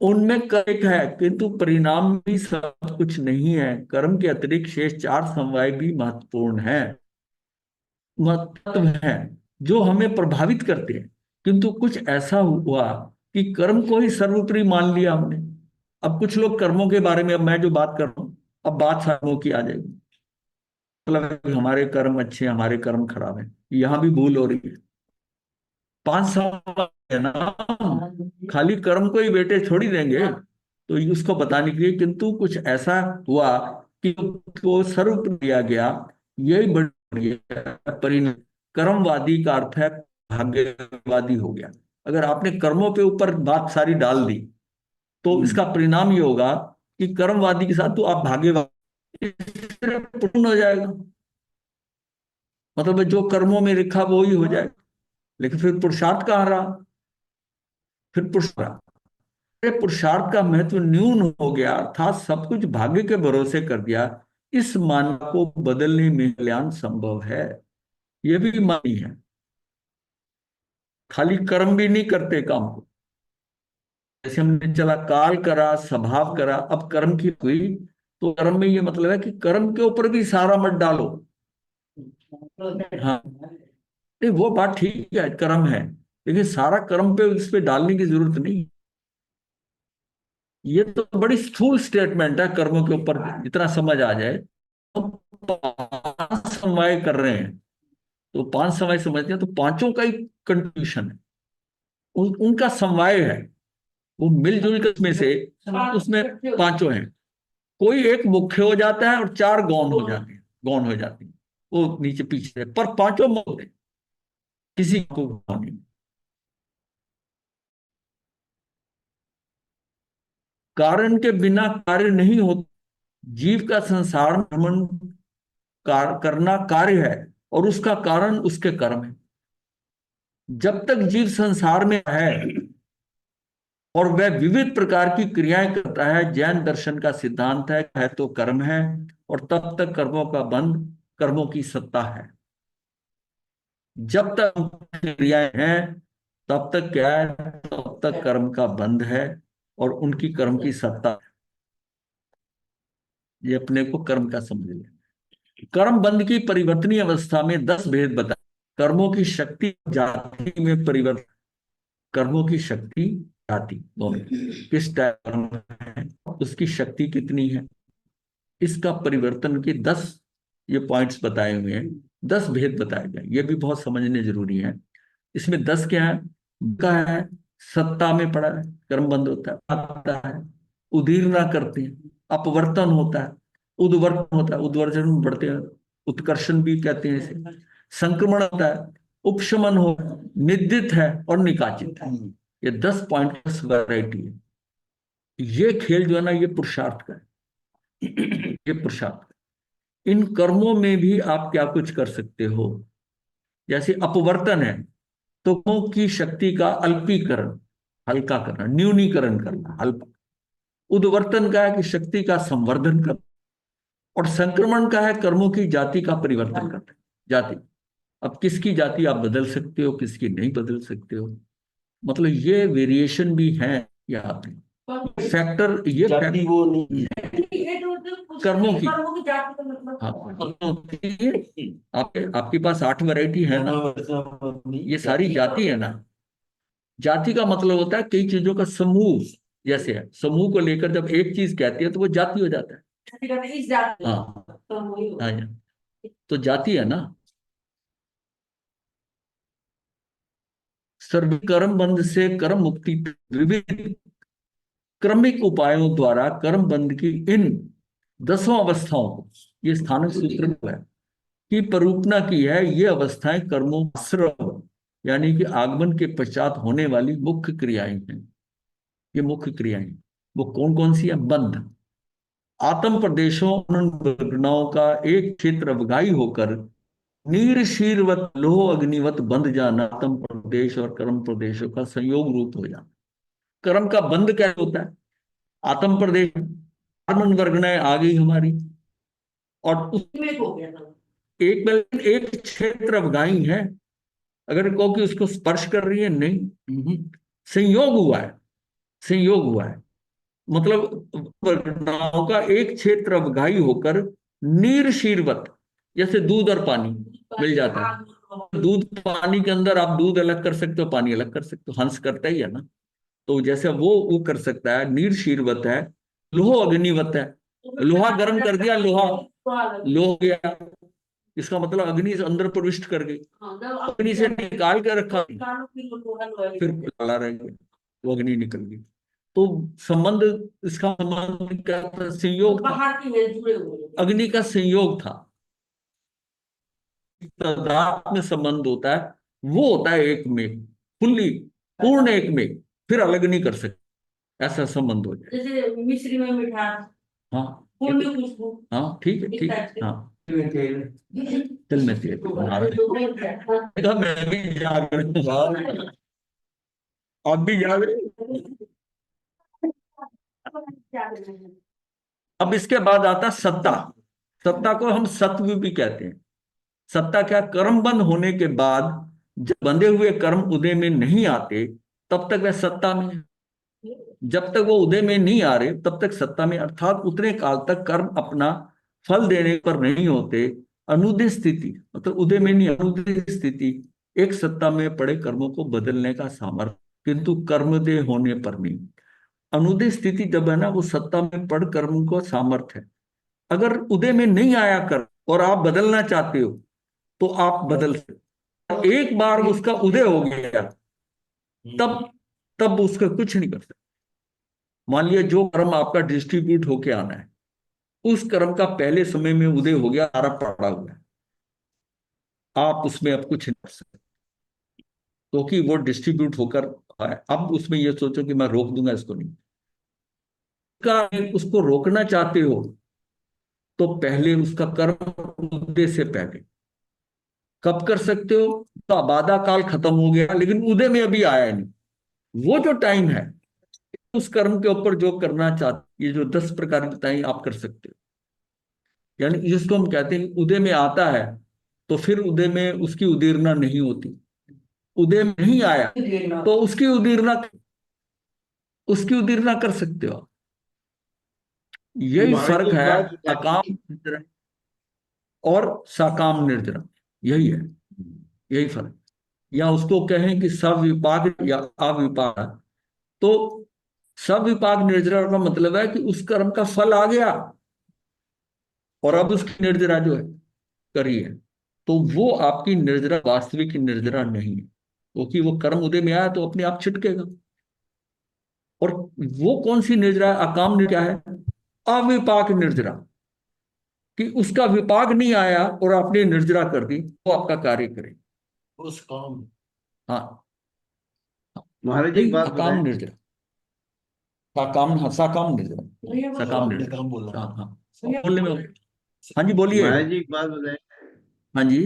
Speaker 3: उनमें कर्म है किंतु परिणाम भी सब कुछ नहीं है। कर्म के अतिरिक्त शेष 4 समवाय भी महत्वपूर्ण है, महत्व है, जो हमें प्रभावित करते हैं। किंतु कुछ ऐसा हुआ कि कर्म को ही सर्वोपरि मान लिया हमने। अब कुछ लोग कर्मों के बारे में, अब मैं जो बात कर रहा हूं, अब बात कर्मों की आ जाएगी, मतलब है कि हमारे कर्म अच्छे हैं, हमारे कर्म खराब हैं, यहां भी भूल हो रही है। 5 समवाय है ना, खाली कर्म को ही बेटे छोड़ ही देंगे, तो ये उसको बताने के लिए, किंतु कुछ ऐसा हुआ कि को सर्व दिया गया, यही बढ़िया परिणाम। कर्मवादी का अर्थ है भाग्यवादी हो गया। अगर आपने कर्मों पे ऊपर बात सारी डाल दी तो इसका परिणाम ये होगा कि कर्मवादी के साथ तो आप भाग्यवादी पूर्ण हो जाएगा, मतलब जो कर्मों में लिखा वो ही हो जाएगा। लेकिन फिर पुरुषार्थ कहाँ रहा, फिर पुरुषार्थ, पुरुषार्थ का महत्व न्यून हो गया, अर्थात सब कुछ भाग्य के भरोसे कर दिया। इस मानव को बदलने में कल्याण संभव है, यह भी मानी है। खाली कर्म भी नहीं करते काम को, जैसे हमने चला काल करा, स्वभाव करा, अब कर्म की हुई, तो कर्म में ये मतलब है कि कर्म के ऊपर भी सारा मत डालो। हाँ, नहीं वो बात ठीक है, कर्म है, लेकिन सारा कर्म पे उस पे डालने की जरूरत नहीं। ये तो बड़ी स्थूल स्टेटमेंट है, कर्मों के ऊपर इतना समझ आ जाए। तो 5 समवाय कर रहे हैं, तो 5 समवाय समझते हैं, तो पांचों का ही कंट्रीब्यूशन है, उनका समवाय है, वो मिलजुल कर उसमें से, उसमें पांचों हैं। कोई एक मुख्य हो जाता है और 4 गौण हो जाते हैं, गौण हो जाती हैं, वो नीचे पीछे है, पर पांचों मुख्य हैं, किसी को गौण नहीं। कारण के बिना कार्य नहीं होता, जीव का संसार में भ्रमण करना कार्य है और उसका कारण उसके कर्म है। जब तक जीव संसार में है और वह विविध प्रकार की क्रियाएं करता है, जैन दर्शन का सिद्धांत है तो कर्म है, और तब तक कर्मों का बंध, कर्मों की सत्ता है। जब तक क्रियाएं हैं तब तक क्या है, तब तक कर्म का बंध है और उनकी कर्म की सत्ता है। ये अपने को कर्म का समझ लिया। कर्म बंध की परिवर्तनीय अवस्था में 10 भेद बताए। कर्मों की शक्ति जाति में परिवर्तन, कर्मों की शक्ति जाति दोनों, किस टाइप कर्म है, उसकी शक्ति कितनी है, इसका परिवर्तन के 10 ये पॉइंट्स बताए हुए हैं। 10 भेद बताए गए, ये भी बहुत समझने जरूरी है। इसमें 10 क्या है, का है सत्ता में पड़ा है, कर्म बंद होता है, आता है उदीर्णा करते हैं, अपवर्तन होता है, उद्वर्तन होता है, उद्वर्जन में बढ़ते हैं, उत्कर्षण भी कहते हैं इसे, संक्रमण होता है, उपशमन हो, निद्रित है और निकाचित है। ये 10 पॉइंट वैरायटी है। ये खेल जो है ना, ये पुरुषार्थ का है। ये पुरुषार्थ, इन कर्मों में भी आप क्या कुछ कर सकते हो। जैसे अपवर्तन है तो कर्मों की शक्ति का अल्पीकरण, हल्का करना, न्यूनीकरण करना, हल्का। उद्वर्तन का है कि शक्ति का संवर्धन करना, और संक्रमण का है कर्मों की जाति का परिवर्तन करना। जाति, अब किसकी जाति आप बदल सकते हो, किसकी नहीं बदल सकते हो, मतलब ये वेरिएशन भी है यहाँ पे। फैक्टर, ये
Speaker 1: जाति वो नहीं
Speaker 3: कर्मों की,
Speaker 2: जाति का मतलब
Speaker 3: हाँ कर्मों की, आपके पास 8 वैरायटी है ना, ये सारी जाति है ना। जाति का मतलब होता है कई चीजों का समूह, जैसे है समूह को लेकर जब एक चीज कहती है तो वो जाति हो जाता है।
Speaker 2: इस जाति
Speaker 3: हाँ
Speaker 2: तो वही होगा।
Speaker 3: हाँ, तो जाति है ना। सर्व कर्म बंध से कर्म मुक्ति, विविध क्रमिक उपायों द्वारा कर्म बंध की इन 10 अवस्थाओं को, ये स्थानक सूत्र में है कि परूपना की है। ये अवस्थाएं कर्मों श्रव, यानी कि आगमन के पश्चात होने वाली मुख्य क्रियाएं हैं। ये मुख्य क्रियाएं वो कौन कौन सी है। बंध, आत्म प्रदेशों घटनाओं का एक क्षेत्र अवगाही होकर नीर शीरवत लोह अग्निवत बंध जाना, आत्म प्रदेश और कर्म प्रदेशों का संयोग रूप हो जाना। कर्म का बंध क्या होता है, आत्म प्रदेश, कर्मन वर्गणाएं आ गई हमारी, और उस
Speaker 2: में हो गया था।
Speaker 3: एक क्षेत्र अवगाही है। अगर कहो कि उसको स्पर्श कर रही है, नहीं, संयोग हुआ है, संयोग हुआ है, मतलब घटनाओं का एक क्षेत्र अवगाही होकर नीर शीरवत, जैसे दूध और पानी मिल जाता है। दूध पानी के अंदर आप दूध अलग कर सकते हो, पानी अलग कर सकते हो, हंस करता ही है ना। तो जैसे वो कर सकता है, नीर शीरवत है, लोह अग्निवत है, लोहा गर्म कर दिया, लोहा लोह गया, इसका मतलब अग्नि से अंदर प्रविष्ट कर गई, अग्नि से निकाल कर रखा फिर लाला रह गया, वो अग्नि निकल गई। तो संबंध, इसका संबंध क्या था, संयोग था, अग्नि का संयोग था। पदार्थ में संबंध होता है, वो होता है एक में, फुल्ली पूर्ण एक में, फिर अलग नहीं कर सकते, ऐसा संबंध हो जाए।
Speaker 2: जैसे मिश्री में मिठास,
Speaker 3: हाँ
Speaker 2: फूल में खुशबू।
Speaker 3: हाँ ठीक है, ठीक है, हाँ तिल में तेल बना रहे हैं। मैं भी जाग रहा हूं, आप भी जाग रहे। अब इसके बाद आता सत्ता। सत्ता को हम सत्व भी कहते हैं। सत्ता क्या, कर्म बंद होने के बाद जब बंधे हुए कर्म उदय में नहीं आते तब तक वह सत्ता में है। जब तक वो उदय में नहीं आ रहे तब तक सत्ता में, अर्थात उतने काल तक कर्म अपना फल देने पर नहीं होते। अनुदय स्थिति मतलब उदय में नहीं, अनुदय स्थिति एक सत्ता में पड़े कर्मों को बदलने का सामर्थ्य, किंतु कर्मदेय होने पर नहीं। अनुदय स्थिति जब है ना, वो सत्ता में पड़ कर्म को सामर्थ्य है। अगर उदय में नहीं आया कर्म और आप बदलना चाहते हो तो आप बदल सकते। एक बार उसका उदय हो गया तब तब उसका कुछ नहीं कर सकते। मान लिया जो कर्म आपका डिस्ट्रीब्यूट होके आना है, उस कर्म का पहले समय में उदय हो गया, आरा पड़ा हुआ है, आप उसमें अब कुछ नहीं कर सकते क्योंकि वो डिस्ट्रीब्यूट होकर आया। अब उसमें ये सोचो कि मैं रोक दूंगा इसको, नहीं का उसको रोकना चाहते हो तो पहले उसका कर्म उदय से पहले। कब कर सकते हो? तो आबादा काल खत्म हो गया लेकिन उदय में अभी आया नहीं, वो जो टाइम है उस कर्म के ऊपर जो करना चाहते, ये जो 10 प्रकार बताई आप कर सकते हो। यानी जिसको हम कहते हैं उदय में आता है, तो फिर उदय में उसकी उदीरना नहीं होती। उदय में नहीं आया तो उसकी उदीरना कर सकते हो आप। यही
Speaker 4: महाराज जी
Speaker 3: फर्क
Speaker 4: एक
Speaker 3: है
Speaker 4: बात बताइए।
Speaker 3: अकाम निर्जरा और सकाम निर्जरा, यही है, यही फर्क। या उसको कहें कि सविपाक या अविपाक, तो सविपाक निर्जरा का मतलब है कि उस कर्म का फल आ गया और अब उसकी निर्जरा जो है करी है, तो वो आपकी निर्जरा वास्तविक निर्जरा नहीं है, क्योंकि वो कर्म उदय में आया तो अपने आप छिटकेगा। और वो कौन सी निर्जरा है? अकाम क्या है? अविपाक निर्जरा, कि उसका विपाक नहीं आया और आपने निर्जरा कर दी, वो आपका कार्य करे।
Speaker 1: उस काम
Speaker 3: हाँ,
Speaker 4: महाराज जी एक
Speaker 3: यही
Speaker 4: बात
Speaker 3: अकाम
Speaker 4: बताएं।
Speaker 3: निर्जरा, साकाम, हाँ साकाम निर्जरा, सकाम
Speaker 1: आपने
Speaker 3: निर्जरा।
Speaker 1: काम बोला।
Speaker 3: हाँ हाँ, बोलने में। हाँ जी बोलिए।
Speaker 4: महाराज जी एक बात बताएं।
Speaker 3: हाँ जी।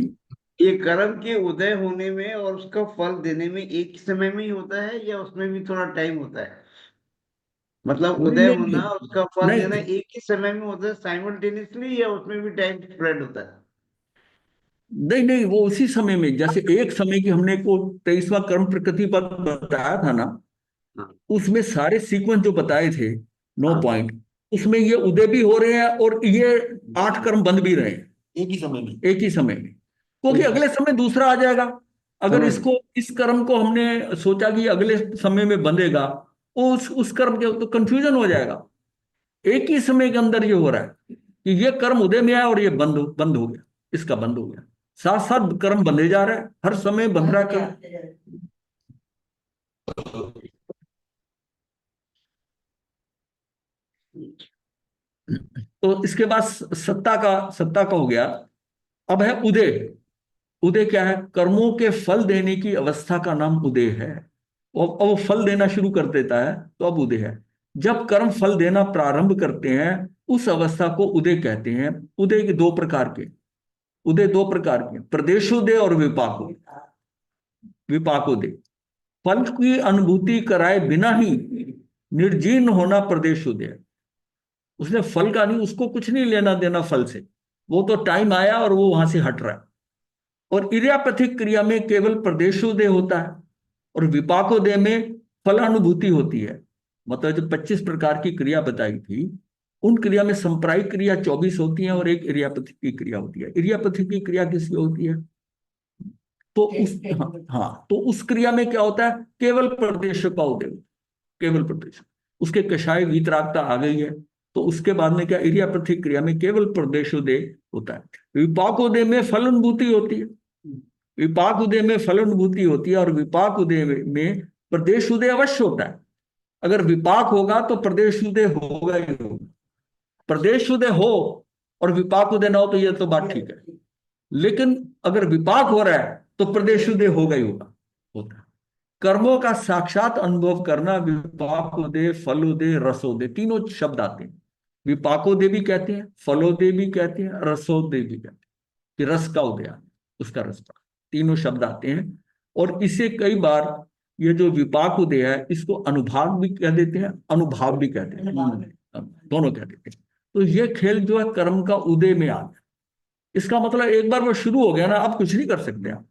Speaker 4: ये कर्म के उदय होने में और उसका फल देने में एक ही समय में ही होता है या उसमें भी थोड़ा टाइम होता है? मतलब
Speaker 3: नहीं
Speaker 4: उदय
Speaker 3: नहीं
Speaker 4: होना
Speaker 3: नहीं
Speaker 4: और उसका फल देना
Speaker 3: नहीं
Speaker 4: एक ही समय में होता है साइमल्टेनियसली, या उसमें भी टाइम स्प्रेड होता है?
Speaker 3: नहीं नहीं, वो उसी समय में, जैसे एक समय की हमने को 23वां कर्म प्रकृति पद बताया था ना,
Speaker 4: हाँ
Speaker 3: उसमें सारे सीक्वेंस जो बताए थे, 9 पॉइंट,
Speaker 4: हाँ।
Speaker 3: उसमें ये उदय भी हो रहे हैं और ये 8 कर्म बंद भी रहे हैं
Speaker 1: एक ही समय में।
Speaker 3: एक ही समय में, क्योंकि
Speaker 1: एक
Speaker 3: अगले समय दूसरा आ जाएगा। अगर
Speaker 4: समझ
Speaker 3: इसको, इस कर्म को हमने सोचा कि अगले समय में बंधेगा, उस कर्म के तो कंफ्यूजन हो जाएगा। एक ही समय के अंदर ये हो रहा है कि ये कर्म उदय में आया और ये बंद हो गया, इसका बंद हो गया। साथ साथ कर्म बंधे जा रहे हैं, हर समय बंध रहा है कर्म। तो इसके बाद सत्ता का हो गया। अब है उदय। उदय क्या है? कर्मों के फल देने की अवस्था का नाम उदय है। अब वो फल देना शुरू कर देता है तो अब उदय है। जब कर्म फल देना प्रारंभ करते हैं उस अवस्था को उदय कहते हैं। उदय के दो प्रकार के, उदय दो प्रकार के, प्रदेशोदय और विपाकोदय। विपाकोदय फल की अनुभूति कराए बिना ही निर्जीर्ण होना प्रदेशोदय। उसने फल का नहीं, उसको कुछ नहीं लेना देना फल से, वो तो टाइम आया और वो वहां से हट रहा है। और इरियापथिक क्रिया में केवल प्रदेशोदय होता है और विपाकोदय में फलानुभूति होती है। मतलब जो 25 प्रकार की क्रिया बताई थी, उन क्रिया में संप्रायिक क्रिया 24 होती है और एक इरियापथिक की क्रिया होती है। इरियापथिक की क्रिया किसकी होती है? तो हाँ, तो उस क्रिया में क्या होता है? केवल प्रदेश का उदय, केवल प्रदेश, उसके कषाय वीतरागता आ गई है, तो उसके बाद में क्या, इरियापथिक क्रिया में केवल प्रदेशोदय होता है। विपाकोदय में फलानुभूति होती है, विपाक उदय में फलानुभूति होती है और विपाक उदय में प्रदेश उदय अवश्य होता है। अगर विपाक होगा तो प्रदेश उदय होगा ही होगा। प्रदेश उदय हो और विपाक उदय ना हो तो यह तो बात ठीक है, लेकिन अगर विपाक हो रहा है तो प्रदेश उदय होगा ही होगा, होता है। कर्मों का साक्षात अनुभव करना, विपाकोदय, फलोदय, रसोदय, तीनों शब्द आते हैं। विपाकोदय भी कहते हैं, फलोदय भी कहते हैं, रसोदय भी कहते हैं, कि रस का उदय, उसका रस का, तीनों शब्द आते हैं। और इसे कई बार ये जो विपाक उदय है इसको अनुभाग भी कह देते हैं, अनुभाव भी कहते हैं, दोनों कह देते हैं। तो ये खेल जो है कर्म का उदय में आ गया। इसका मतलब एक बार वो शुरू हो गया ना, अब कुछ नहीं कर सकते आप।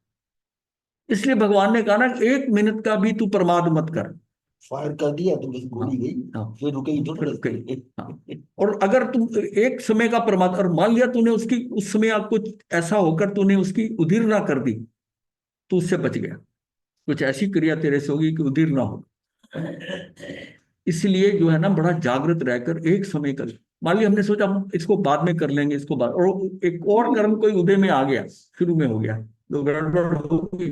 Speaker 3: इसलिए भगवान ने कहा ना, 1 मिनट का भी तू प्रमाद मत कर।
Speaker 1: फायर कर दिया तो बस
Speaker 3: हाँ,
Speaker 1: गोली गई,
Speaker 3: हाँ,
Speaker 1: फिर रुकेगी तो
Speaker 3: फिर कहीं, हाँ। और अगर तुम एक समय का प्रमाद, और मान लिया तूने उसकी, उस समय आप कुछ ऐसा होकर तूने उसकी उधीर ना कर दी, तो उससे बच गया। कुछ ऐसी क्रिया तेरे से होगी कि उधीर ना हो। इसलिए जो है ना, बड़ा जागृत रहकर एक समय कर। मान लिया हमने सोचा हम इसको बाद में कर लेंगे, इसको बाद, और एक और कर्म कोई उदय में आ गया, शुरू में हो गया, तो गड़बड़ होगी,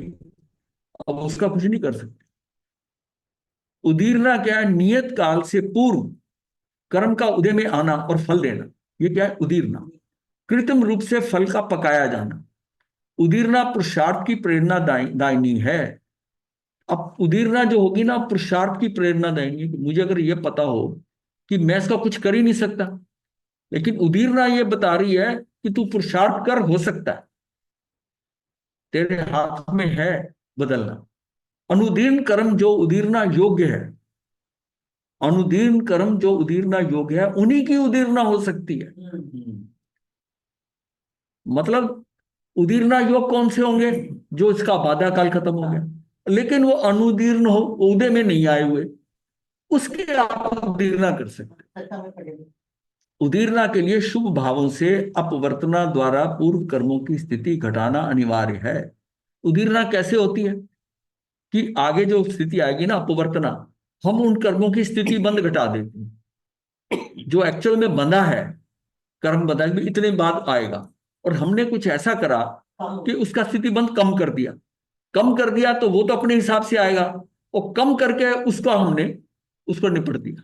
Speaker 3: अब उसका कुछ नहीं कर सकते। उदीरना क्या है? नियत काल से पूर्व कर्म का उदय में आना और फल देना, ये क्या है? उदीरना। कृत्रिम रूप से फल का पकाया जाना। उदीरना पुरुषार्थ की प्रेरणा दायनी है। अब उदीरना जो होगी ना, पुरुषार्थ की प्रेरणा देंगी। मुझे अगर ये पता हो कि मैं इसका कुछ कर ही नहीं सकता, लेकिन उदीरना ये बता रही है कि तू पुरुषार्थ कर, हो सकता है, तेरे हाथ में है बदलना। अनुदीर्ण कर्म जो उदीरना योग्य है, अनुदीर्ण कर्म जो उदीरना योग्य है, उन्हीं की उदीरना हो सकती है। मतलब उदीरना योग कौन से होंगे? जो इसका बाधा काल खत्म हो गया, लेकिन वो अनुदीर्ण हो, उदय में नहीं आए हुए, उसके आप उदीरना कर सकते। उदीरना के लिए शुभ भावों से अपवर्तना द्वारा पूर्व कर्मों की स्थिति घटाना अनिवार्य है। उदीरना कैसे होती है कि आगे जो स्थिति आएगी ना अपवर्तना, हम उन कर्मों की स्थिति बंद घटा देते हैं जो एक्चुअल में बंधा है। कर्म बंधा भी इतने बाद आएगा, और हमने कुछ ऐसा करा कि उसका स्थिति बंद कम कर दिया। कम कर दिया तो वो तो अपने हिसाब से आएगा, और कम करके उसको हमने उसको निपट दिया,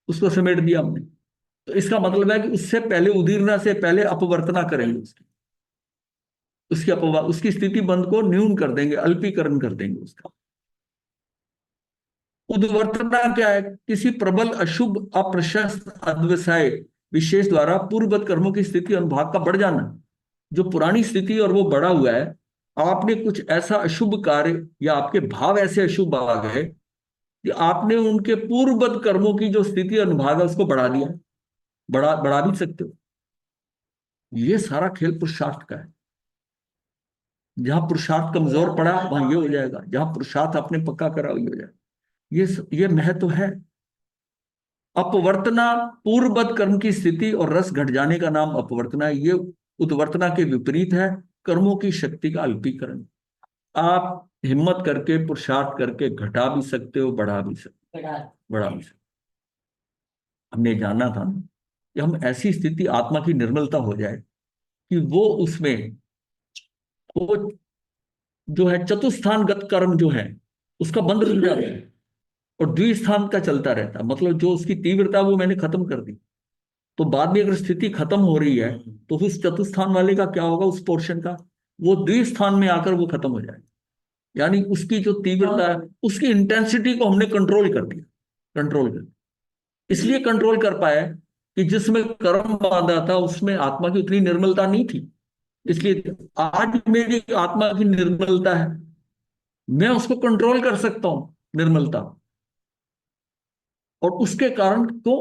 Speaker 3: उसको समेट दिया हमने। तो इसका मतलब है कि उससे पहले उदीरना से पहले अपवर्तना करेंगे उसकी उसकी स्थिति बंद को न्यून कर देंगे, अल्पीकरण कर देंगे उसका। उद्वर्तना क्या है? किसी प्रबल अशुभ अप्रशस्त अद्वसाय विशेष द्वारा पूर्ववत कर्मों की स्थिति अनुभाग का बढ़ जाना। जो पुरानी स्थिति और वो बढ़ा हुआ है, आपने कुछ ऐसा अशुभ कार्य या आपके भाव ऐसे अशुभ आ गए कि आपने उनके पूर्ववत कर्मों की जो स्थिति अनुभाग है उसको बढ़ा दिया। बढ़ा भी सकते हो। ये सारा खेल पुरुषार्थ का है। जहां पुरुषार्थ कमजोर पड़ा वहां ये हो जाएगा, जहां पुरुषार्थ आपने पक्का करा वही हो जाएगा। ये महत्व है। अपवर्तना पूर्ववत कर्म की स्थिति और रस घट जाने का नाम अपवर्तना है। ये उत्वर्तना के विपरीत है, कर्मों की शक्ति का अल्पीकरण। आप हिम्मत करके पुरुषार्थ करके घटा भी सकते हो, बढ़ा भी सकते हो। हमने जाना था ना कि हम ऐसी स्थिति आत्मा की निर्मलता हो जाए कि वो उसमें वो जो है चतुस्थानगत कर्म जो है उसका बंद रुक जाता है और द्विस्थान का चलता रहता है। मतलब जो उसकी तीव्रता वो मैंने खत्म कर दी, तो बाद में अगर स्थिति खत्म हो रही है तो उस चतुस्थान वाले का क्या होगा? उस पोर्शन का वो द्विस्थान में आकर वो खत्म हो जाएगा। यानी उसकी जो तीव्रता है, उसकी इंटेंसिटी को हमने कंट्रोल कर दिया। कंट्रोल कर इसलिए कंट्रोल कर पाए कि जिसमें कर्म बांधा था उसमें आत्मा की उतनी निर्मलता नहीं थी। इसलिए आज मेरी आत्मा की निर्मलता है, मैं उसको कंट्रोल कर सकता हूं निर्मलता, और उसके कारण तो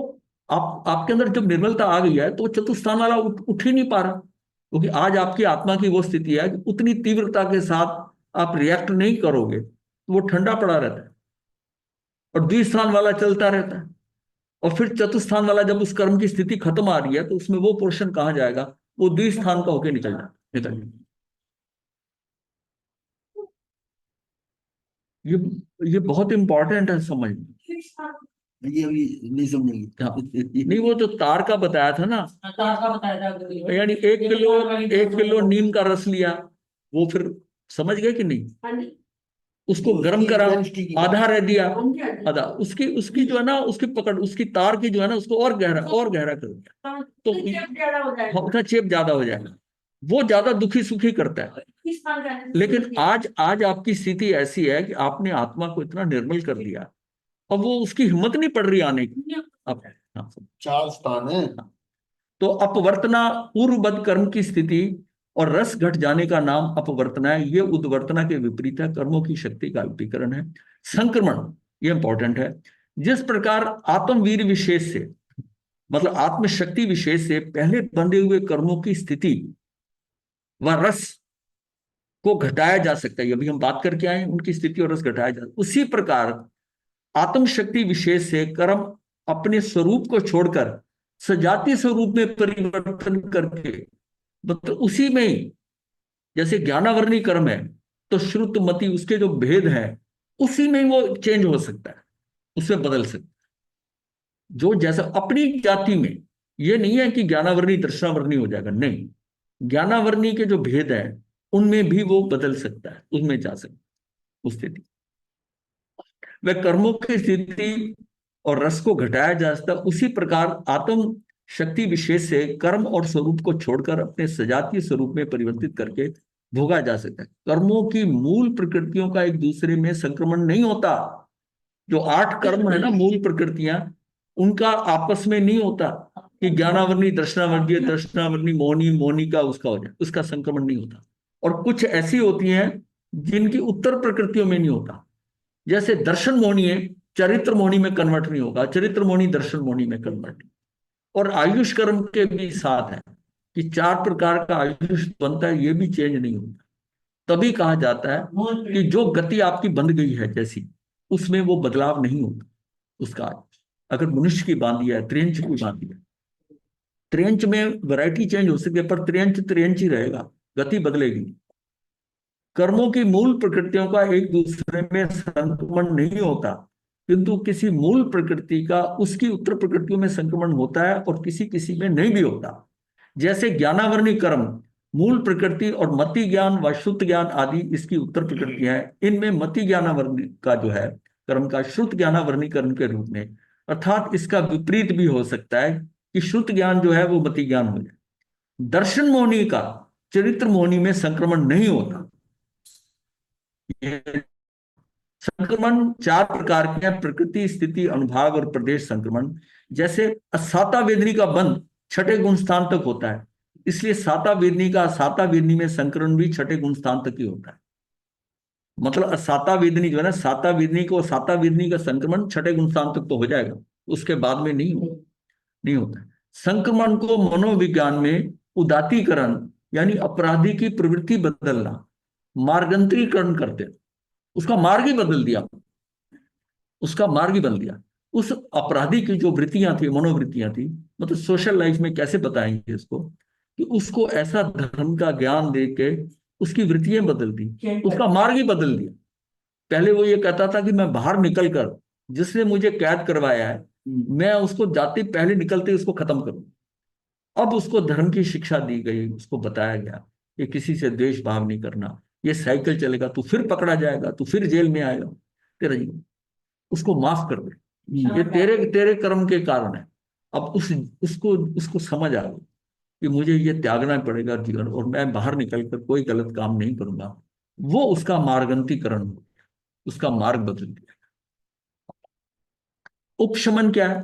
Speaker 3: आपके अंदर जब निर्मलता आ गई है तो चतुस्थान वाला उठ ही नहीं पा रहा, क्योंकि आज आपकी आत्मा की वो स्थिति है कि उतनी तीव्रता के साथ आप रिएक्ट नहीं करोगे तो वो ठंडा पड़ा रहता है और द्विस्थान वाला चलता रहता है। और फिर चतुस्थान वाला जब उस कर्म की स्थिति खत्म आ रही है तो उसमें वो पोर्शन कहाँ जाएगा? वो द्विस्थान का होके निकल जाए। ये ये बहुत इंपॉर्टेंट है समझना।
Speaker 1: ये अभी नहीं समझेंगे।
Speaker 3: हाँ, नहीं वो जो तार का बताया था ना, यानी 1 किलो नीम का रस लिया, वो फिर समझ गए कि नहीं? उसको गर्म करा, आधा रह दिया, आधा उसकी उसकी जो है ना उसकी पकड़, उसकी तार की जो है ना उसको और गहरा कर दिया तो उसका चेप ज्यादा हो जाएगा। वो ज्यादा दुखी सुखी करता है। लेकिन आज आपकी स्थिति ऐसी है कि आपने आत्मा को इतना निर्मल कर लिया और वो उसकी हिम्मत नहीं पड़ रही आने की। अब हाँ,
Speaker 1: 4 स्थान है।
Speaker 3: तो अपवर्तना पूर्ववत कर्म की स्थिति और रस घट जाने का नाम अपवर्तना है। ये उद्वर्तना के विपरीत है, कर्मों की शक्ति का अल्पीकरण है। संक्रमण ये इंपॉर्टेंट है। जिस प्रकार आत्मवीर विशेष से, मतलब आत्मशक्ति विशेष से पहले बंधे हुए कर्मों की स्थिति व रस को घटाया जा सकता है, अभी हम बात करके आए उनकी स्थिति और रस घटाया जा, उसी प्रकार आत्मशक्ति विशेष से कर्म अपने स्वरूप को छोड़कर सजातीय स्वरूप में परिवर्तन करके, मतलब उसी में ही, जैसे ज्ञानावर्णी कर्म है तो श्रुत मति उसके जो भेद है उसी में ही वो चेंज हो सकता है, उसमें बदल सकता है। जो जैसा अपनी जाति में, ये नहीं है कि ज्ञानावर्णी दर्शनावर्णी हो जाएगा, नहीं, ज्ञानावर्णी के जो भेद है उनमें भी वो बदल सकता है, उसमें जा सकता है उस स्थिति। वह कर्मों की स्थिति और रस को घटाया जा सकता, उसी प्रकार आत्म शक्ति विशेष से कर्म और स्वरूप को छोड़कर अपने सजातीय स्वरूप में परिवर्तित करके भोगा जा सकता है। कर्मों की मूल प्रकृतियों का एक दूसरे में संक्रमण नहीं होता। जो 8 कर्म है ना मूल प्रकृतियां, उनका आपस में नहीं होता। कि ज्ञानावर्णी दर्शनावर्णी, दर्शनावर्णी मोहनी, मोहनी का उसका हो जाए, उसका संक्रमण नहीं होता। और कुछ ऐसी होती हैं जिनकी उत्तर प्रकृतियों में नहीं होता, जैसे दर्शन मोहनी है, चरित्र मोहनी में कन्वर्ट नहीं होगा, चरित्र मोहनी दर्शन मोहनी में कन्वर्ट। और आयुष कर्म के भी साथ है कि 4 प्रकार का आयुष बनता है, ये भी चेंज नहीं होता। तभी कहा जाता है कि जो गति आपकी बंध गई है जैसी, उसमें वो बदलाव नहीं होता उसका। अगर मनुष्य की बांधी है, त्रियंच की बांधी है, त्रियंच में वैरायटी चेंज हो सकती है, पर त्रियंच त्रियंच ही रहेगा, गति बदलेगी। कर्मों की मूल प्रकृतियों का एक दूसरे में संक्रमण नहीं होता, किंतु किसी मूल प्रकृति का उसकी उत्तर प्रकृतियों में संक्रमण होता है और किसी किसी में नहीं भी होता। जैसे ज्ञानावर्णी कर्म मूल प्रकृति और मति ज्ञान व श्रुत ज्ञान आदि इसकी उत्तर प्रकृतियां हैं, इनमें मति ज्ञानावर्णी का जो है कर्म का श्रुत ज्ञानावर्णी कर्म के रूप में, अर्थात इसका विपरीत भी हो सकता है कि श्रुत ज्ञान जो है वो मति ज्ञान हो जाए। दर्शन मोहनी का चरित्र मोहनी में संक्रमण नहीं होता। संक्रमण 4 प्रकार के हैं, प्रकृति, स्थिति, अनुभाग और प्रदेश संक्रमण। जैसे साता वेदनी का बंध 6ठे गुण स्थान तक होता है, इसलिए साता वेदनी में संक्रमण भी 6ठे गुण स्थान तक ही होता है। मतलब साता वेदनी जो है ना, साता वेदनी का संक्रमण 6ठे गुण स्थान तक तो हो जाएगा, उसके बाद में नहीं होता है। संक्रमण को मनोविज्ञान में उदातीकरण यानी अपराधी की प्रवृत्ति बदलना, मार्गंतरीकरण करते हैं, उसका मार्ग ही बदल दिया, उसका मार्ग ही बदल दिया। उस अपराधी की जो वृत्तियां थी, मनोवृत्तियां थी, मतलब सोशल लाइफ में कैसे बताएंगे इसको, कि उसको ऐसा धर्म का ज्ञान दे के उसकी वृत्तियां बदल दी, उसका मार्ग ही बदल दिया। पहले वो ये कहता था कि मैं बाहर निकल कर, जिसने मुझे कैद करवाया है, मैं उसको जाते पहले निकलते उसको खत्म करूं। अब उसको धर्म की शिक्षा दी गई, उसको बताया गया कि किसी से द्वेष भाव नहीं करना, ये साइकिल चलेगा तू फिर पकड़ा जाएगा, तू फिर जेल में आएगा, तेरा जीवन, उसको माफ कर दे, ये तेरे तेरे कर्म के कारण है। अब उसको उसको समझ आ गई कि मुझे ये त्यागना पड़ेगा जीवन, और मैं बाहर निकल कर कोई गलत काम नहीं करूंगा। वो उसका मार्गंतीकरण हो, उसका मार्ग बदल दिया। उपशमन क्या है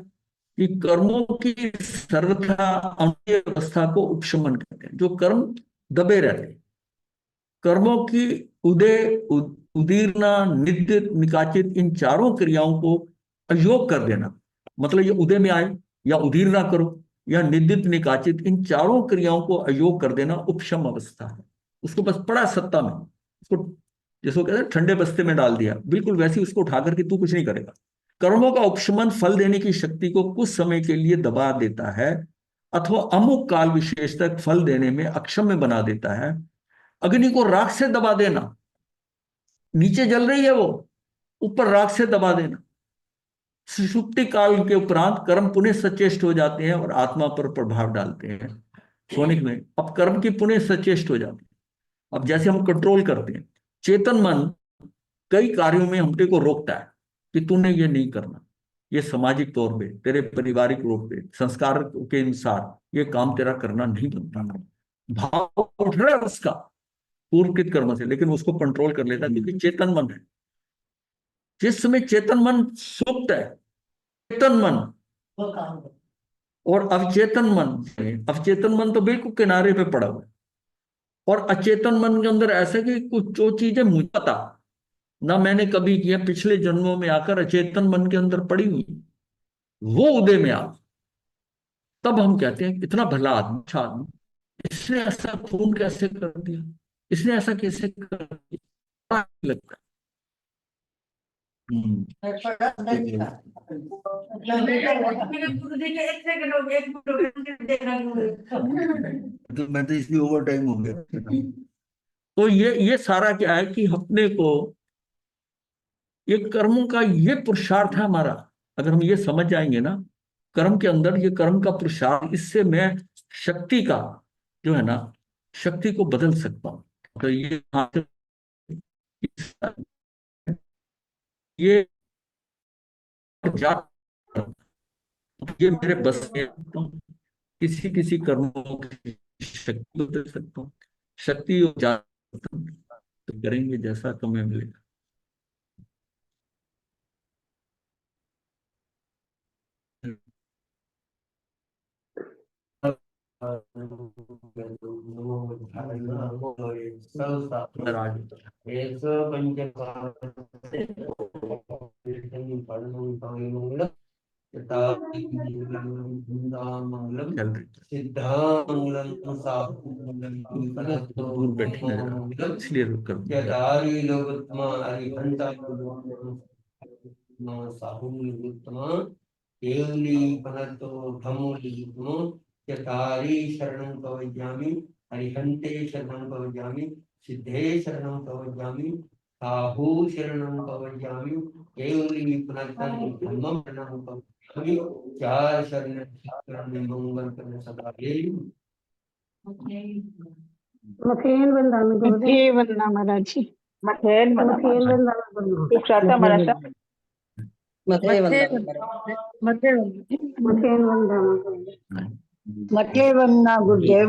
Speaker 3: कि कर्मों की सर्वथा अम्लीय अवस्था को उपशमन कहते हैं। जो कर्म दबे रहते हैं, कर्मों की उदीरना, निद्य, निकाचित, इन 4 क्रियाओं को अयोग कर देना, मतलब ये उदय में आए या उदीरना करो या निद्रित निकाचित, इन 4 क्रियाओं को अयोग कर देना उपशम अवस्था है। उसको बस पड़ा सत्ता में, उसको जैसे कहते हैं ठंडे बस्ते में डाल दिया, बिल्कुल वैसे उसको उठाकर के तू कुछ नहीं करेगा। कर्मों का उपशमन फल देने की शक्ति को कुछ समय के लिए दबा देता है, अथवा अमुक काल विशेष तक फल देने में अक्षम में बना देता है। अग्नि को राख से दबा देना, नीचे जल रही है वो, ऊपर राख से दबा देना। सुषुप्ति काल के उपरांत कर्म पुनः सचेष्ट हो जाते हैं और आत्मा पर प्रभाव डालते हैं। सोनिक में अब कर्म की पुनः सचेष्ट हो जाती है। अब जैसे हम कंट्रोल करते हैं, चेतन मन कई कार्यों में हमसे को रोकता है कि तूने ये नहीं करना, ये सामाजिक तौर पे, तेरे पारिवारिक रूप पे, संस्कार के अनुसार ये काम तेरा करना नहीं बनता। भाव उठ रहा है उसका पूर्वकृत कर्म से, लेकिन उसको कंट्रोल कर लेता है क्योंकि चेतन मन है। जिस समय चेतन मन सुप्त है, चेतन मन और अवचेतन मन तो बिल्कुल किनारे पे पड़ा हुआ है। और अचेतन मन के अंदर ऐसा कि कुछ जो चीजें मुझे पता ना मैंने कभी किया, पिछले जन्मों में आकर अचेतन मन के अंदर पड़ी हुई, वो उदय में आ, तब हम कहते हैं इतना भला आदमी, अच्छा आदमी, इसने ऐसा खून कैसे कर दिया, इसने ऐसा कैसे कर दिया, लगता है। हम्म।
Speaker 1: तो मैं तो इसलिए ओवर टाइम हो गया।
Speaker 3: तो ये सारा क्या है कि अपने को ये कर्मों का ये पुरुषार्थ है हमारा। अगर हम ये समझ जाएंगे ना, कर्म के अंदर ये कर्म का पुरुषार्थ, इससे मैं शक्ति का जो है ना, शक्ति को बदल सकता हूं। तो ये जा ये मेरे बस में, किसी किसी कर्मों की शक्ति को दे सकता हूँ, शक्ति और जा तो करेंगे जैसा तुम्हें मिलेगा। राज चल रही दूर बैठी नजर आ रही, इसलिए रुक कर
Speaker 5: चतारी शरणं प्रवज्यामि हरिहन्ते शरणं प्रवज्यामि सिद्धे शरणं प्रवज्यामि साहू शरणं प्रवज्यामि केवली पुनर्तन धम्मं शरणं प्रवज्यामि चार शरण मंगल कर सदा देवी
Speaker 6: मथेन वंदना गुरुदेव
Speaker 7: मथेन वंदना महाराज जी
Speaker 6: मथेन वंदना गुरुदेव
Speaker 7: श्राता महाराज
Speaker 6: मथेन वंदना गुरुदेव
Speaker 7: मथे वंदना गुरुदेव